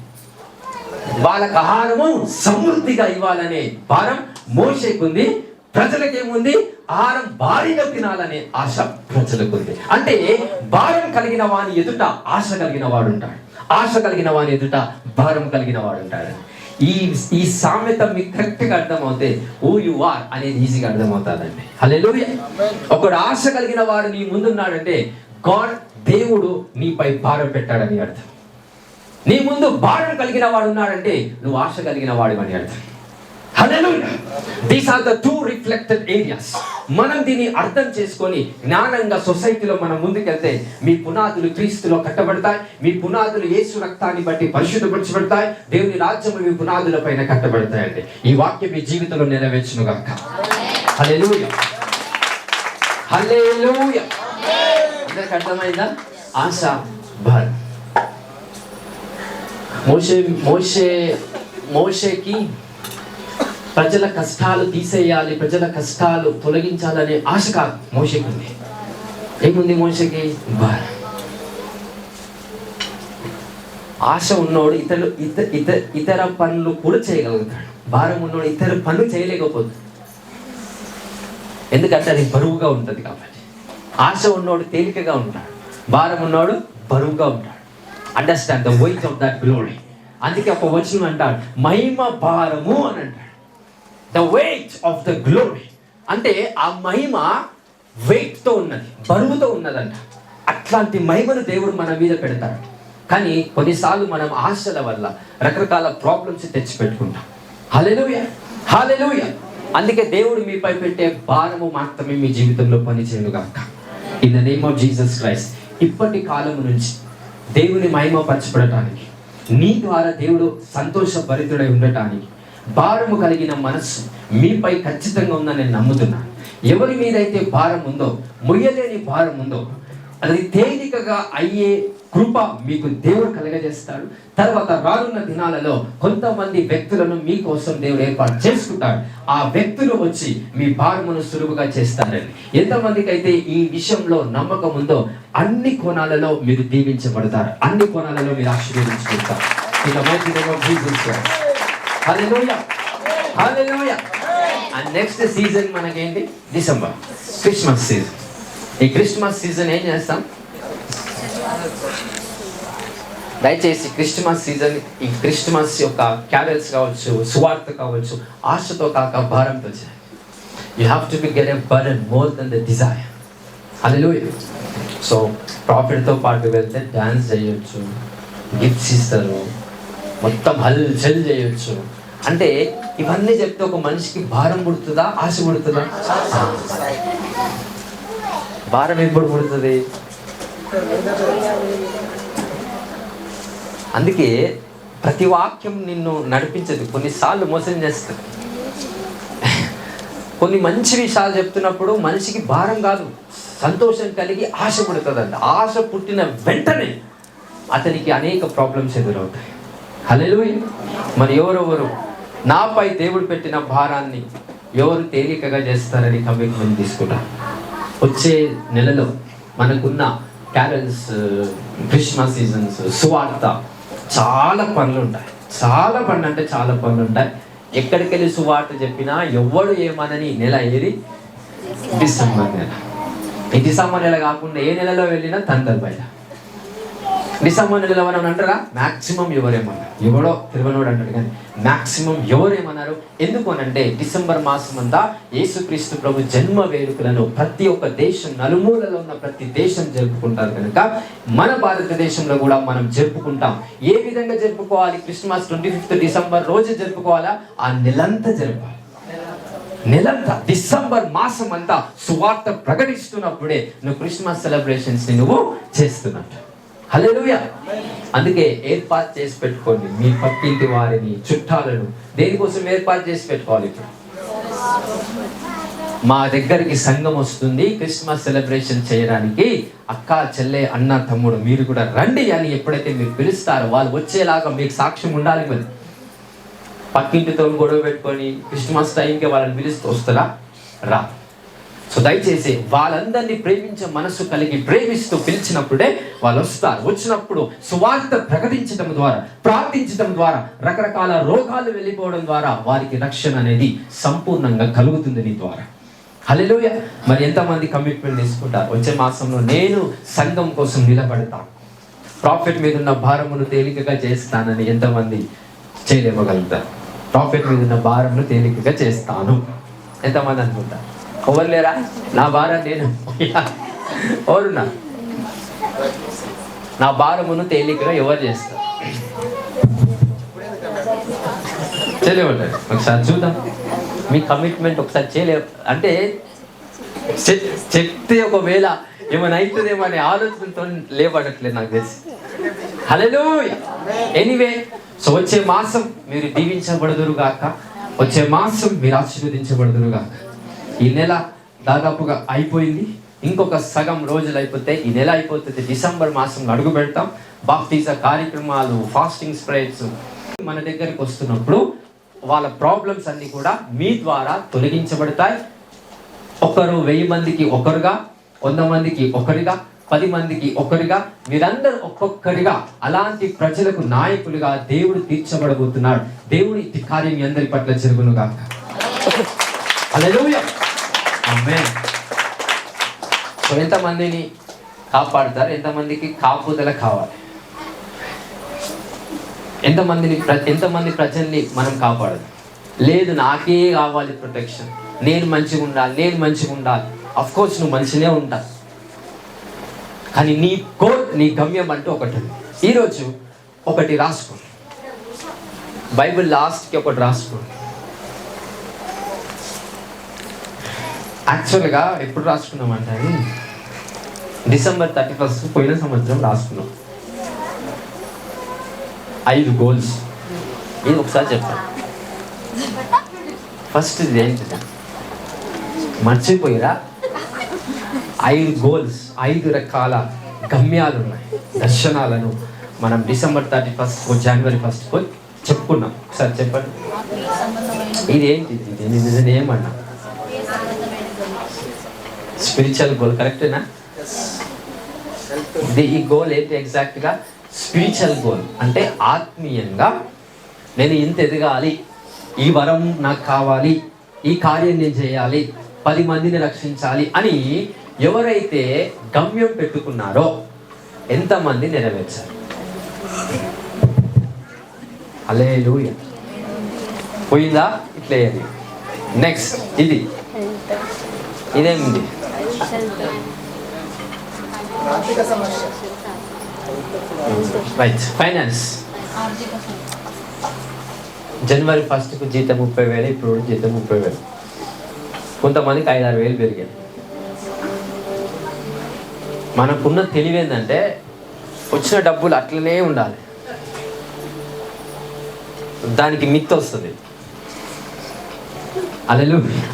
వాళ్ళకి ఆహారము సమృద్ధిగా ఇవ్వాలనే భారం మోషేకు ఉంది. ప్రజలకేముంది? ఆహారం భారీగా తినాలనే ఆశ ప్రజలకు ఉంది. అంటే భారం కలిగిన వాని ఎదుట ఆశ కలిగిన వాడు ఉంటాడు, ఆశ కలిగిన వాని ఎదుట భారం కలిగిన వాడు ఉంటాడు. ఈ సామెత మీకు కరెక్ట్గా అర్థమవుతే హూ యు ఆర్ అనేది ఈజీగా అర్థమవుతుందండి. హల్లెలూయా. ఒకడు ఆశ కలిగిన వాడు నీ ముందున్నాడంటే గాడ్, దేవుడు నీపై భారం పెట్టాడని అర్థం. నీ ముందు భారం కలిగిన వాడు ఉన్నాడంటే నువ్వు ఆశ కలిగిన వాడు అని అర్థం. Hallelujah. These are the two reflected areas. మనం దీన్ని అర్థం చేసుకొని జ్ఞానంగా సొసైటీలో మనం ముందుకెళ్తే మీ పునాదులు క్రీస్తులో కట్టబడతాయి, మీ పునాదులు యేసు రక్తాన్ని బట్టి పరిశుద్ధపరచబడతాయి, దేవుని రాజ్యము మీ పునాదుల పైన కట్టబడతాయండి. ఈ వాక్యం మీ జీవితంలో నెరవేర్చును గాక. హల్లెలూయా, హల్లెలూయా. అందరికి అర్థమైందా? ఆశ, భారం. మోషేకి ప్రజల కష్టాలు తీసేయాలి, ప్రజల కష్టాలు తొలగించాలనే ఆశ కాదు మోషేకి ఉంది. ఏముంది మోషేకి? భారం. ఆశ ఉన్నోడు ఇతర పనులు కూడా చేయగలుగుతాడు, భారం ఉన్నోడు ఇతర పనులు చేయలేకపోతాడు. ఎందుకంటే అది బరువుగా ఉంటుంది కాబట్టి. ఆశ ఉన్నోడు తేలికగా ఉంటాడు, భారం ఉన్నోడు బరువుగా ఉంటాడు. Understand the weight of that glory. అందుకే ఒక వచనం అంటాడు, మహిమ భారము అని అంటాడు. The weight of the glory అంటే ఆ మహిమ వెయిట్ తో ఉన్నది, బరువుతో ఉన్నదంట. అట్లాంటి మహిమను దేవుడు మన మీద పెడతాడు. కానీ కొన్నిసార్లు మనం ఆశల వల్ల రకరకాల ప్రాబ్లమ్స్ తెచ్చి పెట్టుకుంటాం. హల్లెలూయా, హల్లెలూయా. అందుకే దేవుడు మీపై పెట్టే భారము మాత్రమే మీ జీవితంలో పనిచేయను గాక. In the name of Jesus Christ. ఇప్పటి కాలము నుంచి దేవుని మహిమ పరచబడటానికి, నీ ద్వారా దేవుడు సంతోషభరితుడై ఉండటానికి భారము కలిగిన మనస్సు మీపై ఖచ్చితంగా ఉందని నేను నమ్ముతున్నాను. ఎవరి మీదైతే భారం ఉందో, మొయ్యలేని భారం ఉందో, అది తేలికగా అయ్యే కృప మీకు దేవుడు కలగజేస్తాడు. తర్వాత రానున్న దినాలలో కొంతమంది వ్యక్తులను మీకోసం దేవుడు ఏర్పాటు చేసుకుంటాడు. ఆ వ్యక్తులు వచ్చి మీ భారమును సులువుగా చేస్తారని. ఎంతమందికి అయితే ఈ విషయంలో నమ్మకం ఉందో అన్ని కోణాలలో మీరు దీవించబడతారు, అన్ని కోణాలలో మీరు ఆశీర్వదించుకుంటారు. In the mighty name of Jesus Christ. Hallelujah, hallelujah. And next season మనకేంటి? December, Christmas season. ఈ క్రిస్మస్ సీజన్ ఏం చేస్తాం? దయచేసి క్రిస్మస్ సీజన్, ఈ క్రిస్మస్ యొక్క క్యారల్స్ కావచ్చు, సువార్త కావచ్చు, ఆశతో కాక భారంతో చేయాలి. You have to be get a burden more than the desire. Hallelujah. So ప్రాఫిట్తో పాటు వెళ్తే డాన్స్ చేయొచ్చు, గిఫ్ట్స్ ఇస్తారు, మొత్తం హల్చల్ చేయొచ్చు. అంటే ఇవన్నీ చెప్తే ఒక మనిషికి భారం పుడుతుందా, ఆశ పుడుతుందా? భారం ఎప్పుడు పుడుతుంది? అందుకే ప్రతి వాక్యం నిన్ను నడిపించదు, కొన్నిసార్లు మోసం చేస్తుంది. కొన్ని మంచి విషయాలు చెప్తున్నప్పుడు మనిషికి భారం కాదు, సంతోషం కలిగి ఆశ పుడుతుందంట. ఆశ పుట్టిన వెంటనే అతనికి అనేక ప్రాబ్లమ్స్ ఎదురవుతాయి. హల్లెలూయా. మరి ఎవరెవరు నాపై దేవుడు పెట్టిన భారాన్ని ఎవరు తేలికగా చేస్తారని కమిట్మెంట్ తీసుకుంటారు. వచ్చే నెలలో మనకున్న క్యారల్స్, క్రిస్మస్ సీజన్స్, సువార్త, చాలా పనులు ఉంటాయి. చాలా పనులు అంటే చాలా పనులు ఉంటాయి. ఎక్కడికి వెళ్ళి సువార్త చెప్పినా ఎవడు ఏమనని నెల ఏది? డిసెంబర్ నెల. ఈ డిసెంబర్ నెల కాకుండా ఏ నెలలో వెళ్ళినా తందరు బయట. డిసెంబర్ నెలలో మనం అంటారా మ్యాక్సిమం ఎవరేమన్నారు, ఎవడో తిరువనోడు అంటాడు, కానీ మ్యాక్సిమం ఎవరేమన్నారు. ఎందుకు అనంటే డిసెంబర్ మాసం అంతా యేసుక్రీస్తు ప్రభు జన్మ వేడుకలను ప్రతి ఒక్క దేశం, నలుమూలలో ఉన్న ప్రతి దేశం జరుపుకుంటారు కనుక మన భారతదేశంలో కూడా మనం జరుపుకుంటాం. ఏ విధంగా జరుపుకోవాలి? క్రిస్మస్ 25th డిసెంబర్ రోజు జరుపుకోవాలా? ఆ నెలంతా జరపాలి. నెలంతా డిసెంబర్ మాసం అంతా సువార్త ప్రకటిస్తున్నప్పుడే నువ్వు క్రిస్మస్ సెలబ్రేషన్స్ ని నువ్వు చేస్తున్నట్టు. హల్లెలూయా. అందుకే ఏర్పాటు చేసి పెట్టుకోండి మీ పక్కింటి వారిని, చుట్టాలను. దేనికోసం ఏర్పాటు చేసి పెట్టుకోవాలి? ఇప్పుడు మా దగ్గరికి సంఘం వస్తుంది క్రిస్మస్ సెలబ్రేషన్ చేయడానికి, అక్క, చెల్లె, అన్న, తమ్ముడు మీరు కూడా రండి అని ఎప్పుడైతే మీరు పిలుస్తారో వాళ్ళు వచ్చేలాగా మీకు సాక్ష్యం ఉండాలి. మరి పక్కింటితో గొడవ పెట్టుకొని క్రిస్మస్ టైంకి వాళ్ళని పిలుస్తూ వస్తారా? రా. సో దయచేసి వాళ్ళందరినీ ప్రేమించే మనసు కలిగి ప్రేమిస్తూ పిలిచినప్పుడే వాళ్ళు వస్తారు. వచ్చినప్పుడు సువార్త ప్రకటించడం ద్వారా, ప్రార్థించడం ద్వారా, రకరకాల రోగాలు వెళ్ళిపోవడం ద్వారా వారికి రక్షణ అనేది సంపూర్ణంగా కలుగుతుంది నీ ద్వారా. హల్లెలూయా. మరి ఎంతమంది కమిట్మెంట్ తీసుకుంటారు? వచ్చే మాసంలో నేను సంఘం కోసం నిలబడతాను, ప్రాఫిట్ మీద ఉన్న భారమును తేలికగా చేస్తానని ఎంతమంది చేయలేమగలుగుతారు? ప్రాఫిట్ మీద ఉన్న భారమును తేలికగా చేస్తాను ఎంతమంది అనుకుంటారు? ఎవరు లేరా? నా భారం నేను ఎవరున్నా? నా భారమును తేలికగా ఎవరు చేస్తారు? చేయలేమంటారు. ఒకసారి చూద్దాం మీ కమిట్మెంట్. ఒకసారి చేయలేవు అంటే చెప్తే ఒకవేళ ఏమైనా అవుతుందేమో అనే ఆలోచనతో లేపడట్లేదు నాకు తెలిసి. హల్లెలూయా. ఎనీవే, సో వచ్చే మాసం మీరు దీవించబడదురు గాక, వచ్చే మాసం మీరు ఆశీర్వదించబడదురు గాక. ఈ నెల దాదాపుగా అయిపోయింది. ఇంకొక సగం రోజులు అయిపోతే ఈ నెల అయిపోతుంది. డిసెంబర్ మాసంలో అడుగు పెడతాం. బాప్టిజ కార్యక్రమాలు, ఫాస్టింగ్ స్ప్రెడ్స్ మన దగ్గరికి వస్తున్నప్పుడు వాళ్ళ ప్రాబ్లమ్స్ అన్ని కూడా మీ ద్వారా తొలగించబడతాయి. ఒకరు 1000 మందికి ఒకరుగా, 100 మందికి ఒకరిగా, 10 మందికి ఒకరిగా, మీరందరూ ఒక్కొక్కరిగా అలాంటి ప్రజలకు నాయకులుగా దేవుడు తీర్చబడబోతున్నాడు. దేవుడి కార్యం మీ అందరి పట్ల జరుగును గాక. హల్లెలూయా. ఆమేన్. సో ఎంతమందిని కాపాడుతారు? ఎంతమందికి కాపుదల కావాలి? ఎంతమంది ప్రజల్ని మనం కాపాడదు? లేదు నాకే కావాలి ప్రొటెక్షన్, నేను మంచిగా ఉండాలి. అఫ్ కోర్స్ నువ్వు మంచిగానే ఉంటావు, కానీ నీ గోల్, నీ గమ్యం అంటూ ఒకటి ఉంది. ఈరోజు ఒకటి రాసుకోండి, బైబిల్ లాస్ట్కి ఒకటి రాసుకోండి. యాక్చువల్గా ఎప్పుడు రాసుకున్నామంటే డిసెంబర్ 31 పోయిన సంవత్సరం రాసుకున్నాం. 5 గోల్స్. ఇది ఒకసారి చెప్తాను. ఫస్ట్ ఇది ఏంటిది మర్చిపోయిరా? 5 గోల్స్, 5 రకాల గమ్యాలు ఉన్నాయి, దర్శనాలను మనం డిసెంబర్ 31 జనవరి 1 చెప్పుకున్నాం. ఒకసారి చెప్పండి. ఇది ఏంటి? ఏమన్నా స్పిరిచువల్ గోల్ కరెక్టేనా? ఈ గోల్ ఏంటి ఎగ్జాక్ట్గా? స్పిరిచువల్ గోల్ అంటే ఆత్మీయంగా నేను ఇంత ఎదగాలి, ఈ వరం నాకు కావాలి, ఈ కార్యం నేను చేయాలి, 10 మందిని రక్షించాలి అని ఎవరైతే గమ్యం పెట్టుకున్నారో ఎంతమంది నెరవేర్చారు? హల్లెలూయా. పోయిందా? ఇట్లే. నెక్స్ట్ ఇదేంటి? Right, finance. జనవరి 1 జీతం 30,000, ఇప్పుడు జీతం 30,000. కొంతమందికి 5-6,000 పెరిగాయి. మనకున్న తెలివి ఏంటంటే వచ్చిన డబ్బులు అట్లనే ఉండాలి, దానికి మిత్ వస్తుంది. హల్లెలూయా.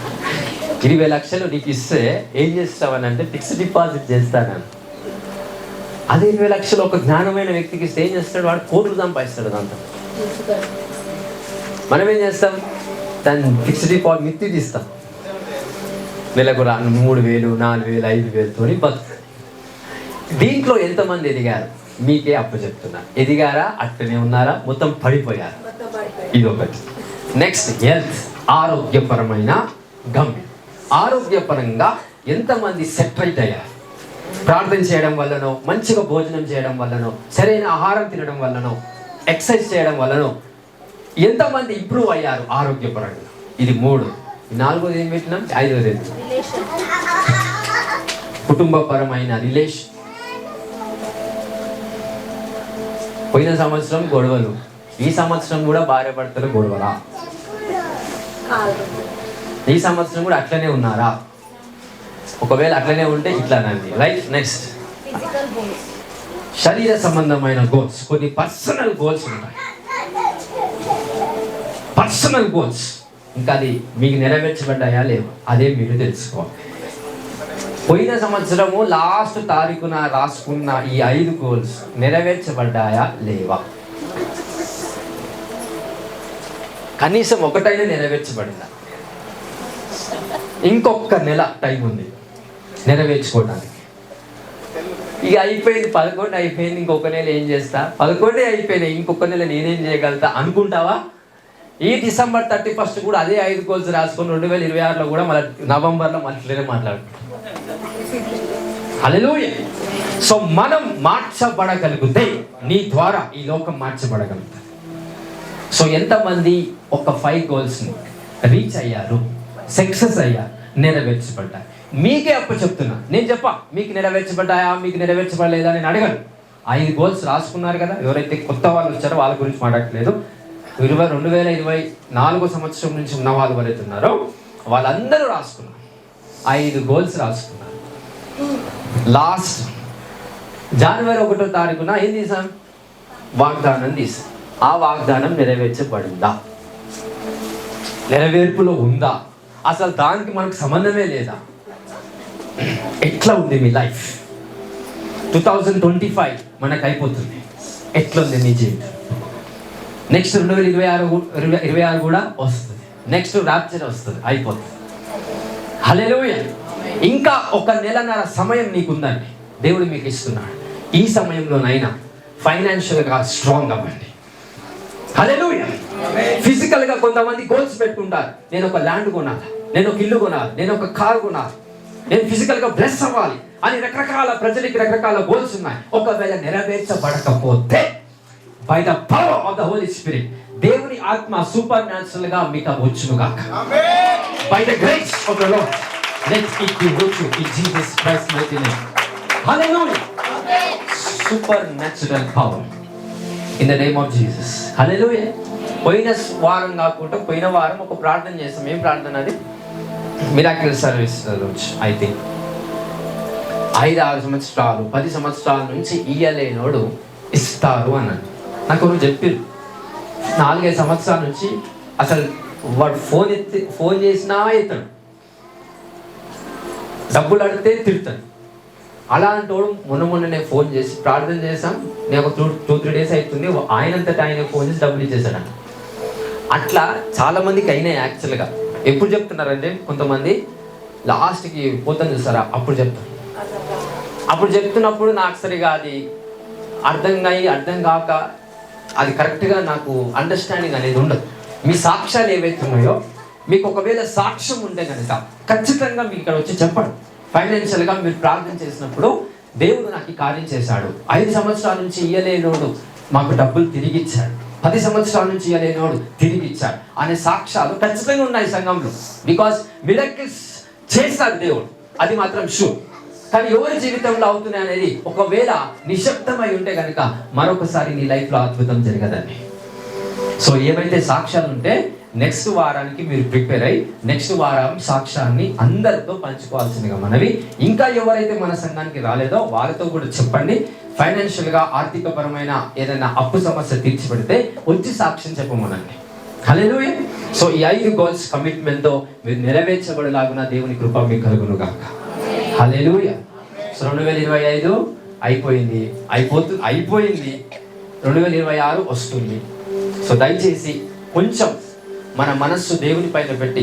20 లక్షలు నీకు ఇస్తే ఏం చేస్తావని అంటే ఫిక్స్డ్ డిపాజిట్ చేస్తాను. అదే 20 లక్షలు ఒక జ్ఞానమైన వ్యక్తికి ఇస్తే ఏం చేస్తాడు? వాడు కోట్లు సంపాదిస్తాడు దాంతో. మనం ఏం చేస్తాం? దాన్ని ఫిక్స్డ్ డిపాజిట్ మిత్తి తీస్తాం. నెలకు 3,000, 4,000, 5,000తోని బతుకు. దీంట్లో ఎంతమంది ఎదిగారు? మీకే అప్పచెప్తున్నా. ఎదిగారా? అట్టనే ఉన్నారా? మొత్తం పడిపోయారు? ఇదొకటి. నెక్స్ట్ హెల్త్, ఆరోగ్యపరమైన గమ్యం. ఆరోగ్యపరంగా ఎంతమంది సెటరైట్ అయ్యారు? ప్రార్థన చేయడం వల్లనో, మంచిగా భోజనం చేయడం వల్లనో, సరైన ఆహారం తినడం వల్లనో, ఎక్సర్సైజ్ చేయడం వల్లనో ఎంతమంది ఇంప్రూవ్ అయ్యారు ఆరోగ్యపరంగా? ఇది 3. 4వది ఏం పెట్టినాం? 5వది కుటుంబపరమైన రిలేషన్. పోయిన సంవత్సరం గొడవలు, ఈ సంవత్సరం కూడా భార్య భర్తలు గొడవలా? ఈ సంవత్సరం కూడా అట్లనే ఉన్నారా? ఒకవేళ అట్లనే ఉంటే ఇట్లానండి. రైట్. నెక్స్ట్, శరీర సంబంధమైన గోల్స్. కొన్ని పర్సనల్ గోల్స్ ఉంటాయి, పర్సనల్ గోల్స్. ఇంకా అది మీకు నెరవేర్చబడ్డాయా లేవా అదే మీరు తెలుసుకోవాలి. పోయిన సంవత్సరము లాస్ట్ తారీఖున రాసుకున్న ఈ 5 గోల్స్ నెరవేర్చబడ్డాయా లేవా? కనీసం ఒకటైనా నెరవేర్చబడిందా? ఇంకొక నెల టైం ఉంది నెరవేర్చుకోవడానికి. ఇక అయిపోయింది, 11 అయిపోయింది, ఇంకొక నెల ఏం చేస్తా? 11 అయిపోయినాయి, ఇంకొక నెల నేనేం చేయగలుగుతా అనుకుంటావా? ఈ డిసెంబర్ 31 కూడా అదే 5 గోల్స్ రాసుకొని 2026లో కూడా మళ్ళీ నవంబర్లో మళ్ళీ మాట్లాడుకుంటాం. హల్లెలూయా. సో మనం మార్చబడగలిగితే నీ ద్వారా ఈ లోకం మార్చబడగలుగుతుంది. సో ఎంతమంది ఒక 5 గోల్స్ని రీచ్ అయ్యారు, సక్సెస్ అయ్యారు, నెరవేర్చబడ్డారు? మీకే చెప్తున్నా, నేను చెప్పా మీకు నెరవేర్చబడ్డాయా, మీకు నెరవేర్చబడలేదా నేను అడగను. 5 గోల్స్ రాసుకున్నారు కదా. ఎవరైతే కొత్త వాళ్ళు వచ్చారో వాళ్ళ గురించి మాట్లాడట్లేదు. 2024 సంవత్సరం నుంచి ఉన్న వాళ్ళు ఎవరైతే ఉన్నారో వాళ్ళందరూ రాసుకున్నారు, 5 గోల్స్ రాసుకున్నారు. లాస్ట్ జనవరి 1వ తారీఖున ఏం తీసాం? వాగ్దానం తీసాం. ఆ వాగ్దానం నెరవేర్చబడిందా? నెరవేర్పులో ఉందా? అసలు దానికి మనకు సంబంధమే లేదా? ఎట్లా ఉంది మీ లైఫ్? 2025 మనకు అయిపోతుంది. ఎట్లా ఉంది మీ జీవితం? నెక్స్ట్ 2026 కూడా వస్తుంది. నెక్స్ట్ ర్యాప్చర్ వస్తుంది, అయిపోతుంది. హల్లెలూయా. ఇంకా 1 నెలన్నర సమయం నీకుందండి, దేవుడు మీకు ఇస్తున్నాడు. ఈ సమయంలోనైనా ఫైనాన్షియల్గా స్ట్రాంగ్ అవ్వండి. హల్లెలూయా. ఫిజికల్గా కొంతమంది గోల్స్ పెట్టుకుంటారు. నేను ఒక ల్యాండ్ కొనాలి, నేను ఒక ఇల్లు కొనాలి, నేను ఒక కారు కొనాలి, నేను ఫిజికల్గా బ్లెస్ అవ్వాలి అని రకరకాల ప్రజలకి రకరకాల గోల్స్ ఉన్నాయి. ఒకవేళ నెరవేర్చబడకపోతే by the power of the Holy Spirit, దేవుని ఆత్మ సూపర్ న్యాచురల్ గా మీకు వచ్చును గాక. By the grace of the Lord let it be with you in Jesus Christ mighty name. Hallelujah. Supernatural power in the name of Jesus. Hallelujah. పోయిన వారం కాకుండా పోయిన వారం ఒక ప్రార్థన చేస్తాం. ఏం ప్రార్థన అది? మిరాకిల్ సర్వీస్ నుంచి. ఐ థింక్ 5-6 సంవత్సరాలు 10 సంవత్సరాల నుంచి ఇయ్యలేనోడు ఇస్తారు అన్నాడు. నాకు ఎవరు చెప్పారు. 4-5 సంవత్సరాల నుంచి అసలు వాడు ఫోన్ చేసినా ఎత్తాడు, డబ్బులు అడిగితే తిడతాడు. అలాంటి వాడు మొన్ననే ఫోన్ చేసి ప్రార్థన చేశాం, నేను ఒక 2-3 డేస్ అవుతుంది, ఆయనంతటా ఆయన ఫోన్ చేసి డబ్బులు ఇచ్చేసాడు. అట్లా చాలా మందికి అయినాయి యాక్చువల్గా. ఎప్పుడు చెప్తున్నారంటే కొంతమంది లాస్ట్కి పోతాను చూస్తారా, అప్పుడు చెప్తారు. అప్పుడు చెప్తున్నప్పుడు నాకు సరిగా అది అర్థం కాక అది కరెక్ట్గా నాకు అండర్స్టాండింగ్ అనేది ఉండదు. మీ సాక్ష్యాలు ఏవైతే ఉన్నాయో మీకు ఒకవేళ సాక్ష్యం ఉంటే కనుక ఖచ్చితంగా మీకు ఇక్కడ వచ్చి చెప్పండి. ఫైనాన్షియల్గా మీరు ప్రార్థన చేసినప్పుడు దేవుడు నాకు ఈ కార్యం చేశాడు, 5 సంవత్సరాల నుంచి ఇయ్యలేనోడు మాకు డబ్బులు తిరిగి ఇచ్చాడు, 10 సంవత్సరాల నుంచి ఇయ్యలేనోడు తిరిగి ఇచ్చాడు అనే సాక్ష్యాలు ఖచ్చితంగా ఉన్నాయి సంఘంలో. బికాస్ మిరకిల్స్ చేస్తాడు దేవుడు, అది మాత్రం షూర్. కానీ ఎవరి జీవితంలో అవుతున్నాయి అనేది ఒకవేళ నిశ్శబ్దమై ఉంటే కనుక మరొకసారి నీ లైఫ్లో అద్భుతం జరగదండి. సో ఏవైతే సాక్ష్యాలు ఉంటే నెక్స్ట్ వారానికి మీరు ప్రిపేర్ అయ్యి నెక్స్ట్ వారం సాక్ష్యాన్ని అందరితో పంచుకోవాల్సిందిగా మనవి. ఇంకా ఎవరైతే మన సంఘానికి రాలేదో వాళ్ళతో కూడా చెప్పండి. ఫైనాన్షియల్గా ఆర్థిక పరమైన ఏదైనా అప్పు సమస్య తీర్చిపెడితే వచ్చి సాక్ష్యం చెప్పమనండి. హల్లెలూయా. సో ఈ 5 గోల్స్ కమిట్మెంట్తో మీరు నెరవేర్చబడేలాగున దేవుని కృప మీకు కలుగును గాక. హల్లెలూయా. సో 2025 అయిపోయింది, అయిపోయింది. 2026 వస్తుంది. సో దయచేసి కొంచెం మన మనస్సు దేవుని పైన పెట్టి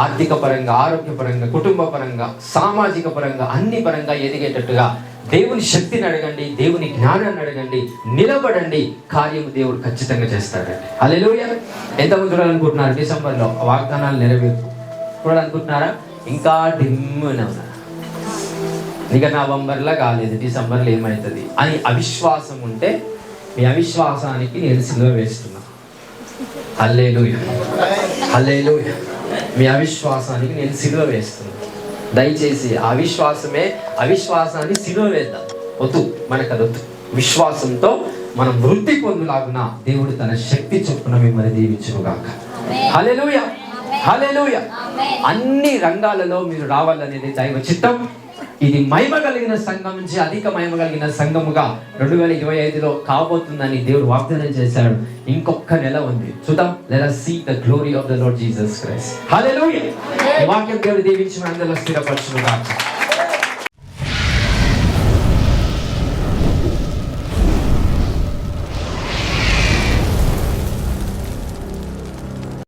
ఆర్థిక పరంగా, ఆరోగ్యపరంగా, కుటుంబ పరంగా, సామాజిక పరంగా, అన్ని పరంగా ఎదిగేటట్టుగా దేవుని శక్తిని అడగండి, దేవుని జ్ఞానాన్ని అడగండి, నిలబడండి. కార్యము దేవుడు ఖచ్చితంగా చేస్తాడండి. హల్లెలూయా. ఎంతమంది చూడాలనుకుంటున్నారు డిసెంబర్లో వాగ్దానాలు నెరవేర్పు? చూడాలనుకుంటున్నారా? ఇంకా డిమ్మునే ఉన్నారు. ఇక నవంబర్లో కాలేదు, డిసెంబర్లో ఏమవుతుంది అని అవిశ్వాసం ఉంటే మీ అవిశ్వాసానికి నేను సిలువ వేస్తున్నా. హల్లెలూయా, హల్లెలూయా. మీ అవిశ్వాసానికి నేను సిలువ వేస్తున్నా. దయచేసి అవిశ్వాసాన్ని సిలువ వేద్దాం. వద్దు, మనకు అది వద్దు. విశ్వాసంతో మనం వృద్ధి పొందులాగున దేవుడు తన శక్తి చొప్పున మిమ్మల్ని దీవించుగాక. హల్లెలూయా, హల్లెలూయా. అన్ని రంగాలలో మీరు రావాలనేది దైవ చిత్తం. ఇది మహిమ కలిగిన సంఘం నుంచి అధిక మహిమ కలిగిన సంఘముగా 2025లో కాబోతుందని దేవుడు వాగ్దానం చేశాడు. ఇంకొక నెల ఉంది, చూద్దాం. Let us see the glory of the Lord Jesus Christ. హల్లెలూయా. వాక్యం దేవుడు దీవించి మనందరిలో స్థిరపరచుగాక.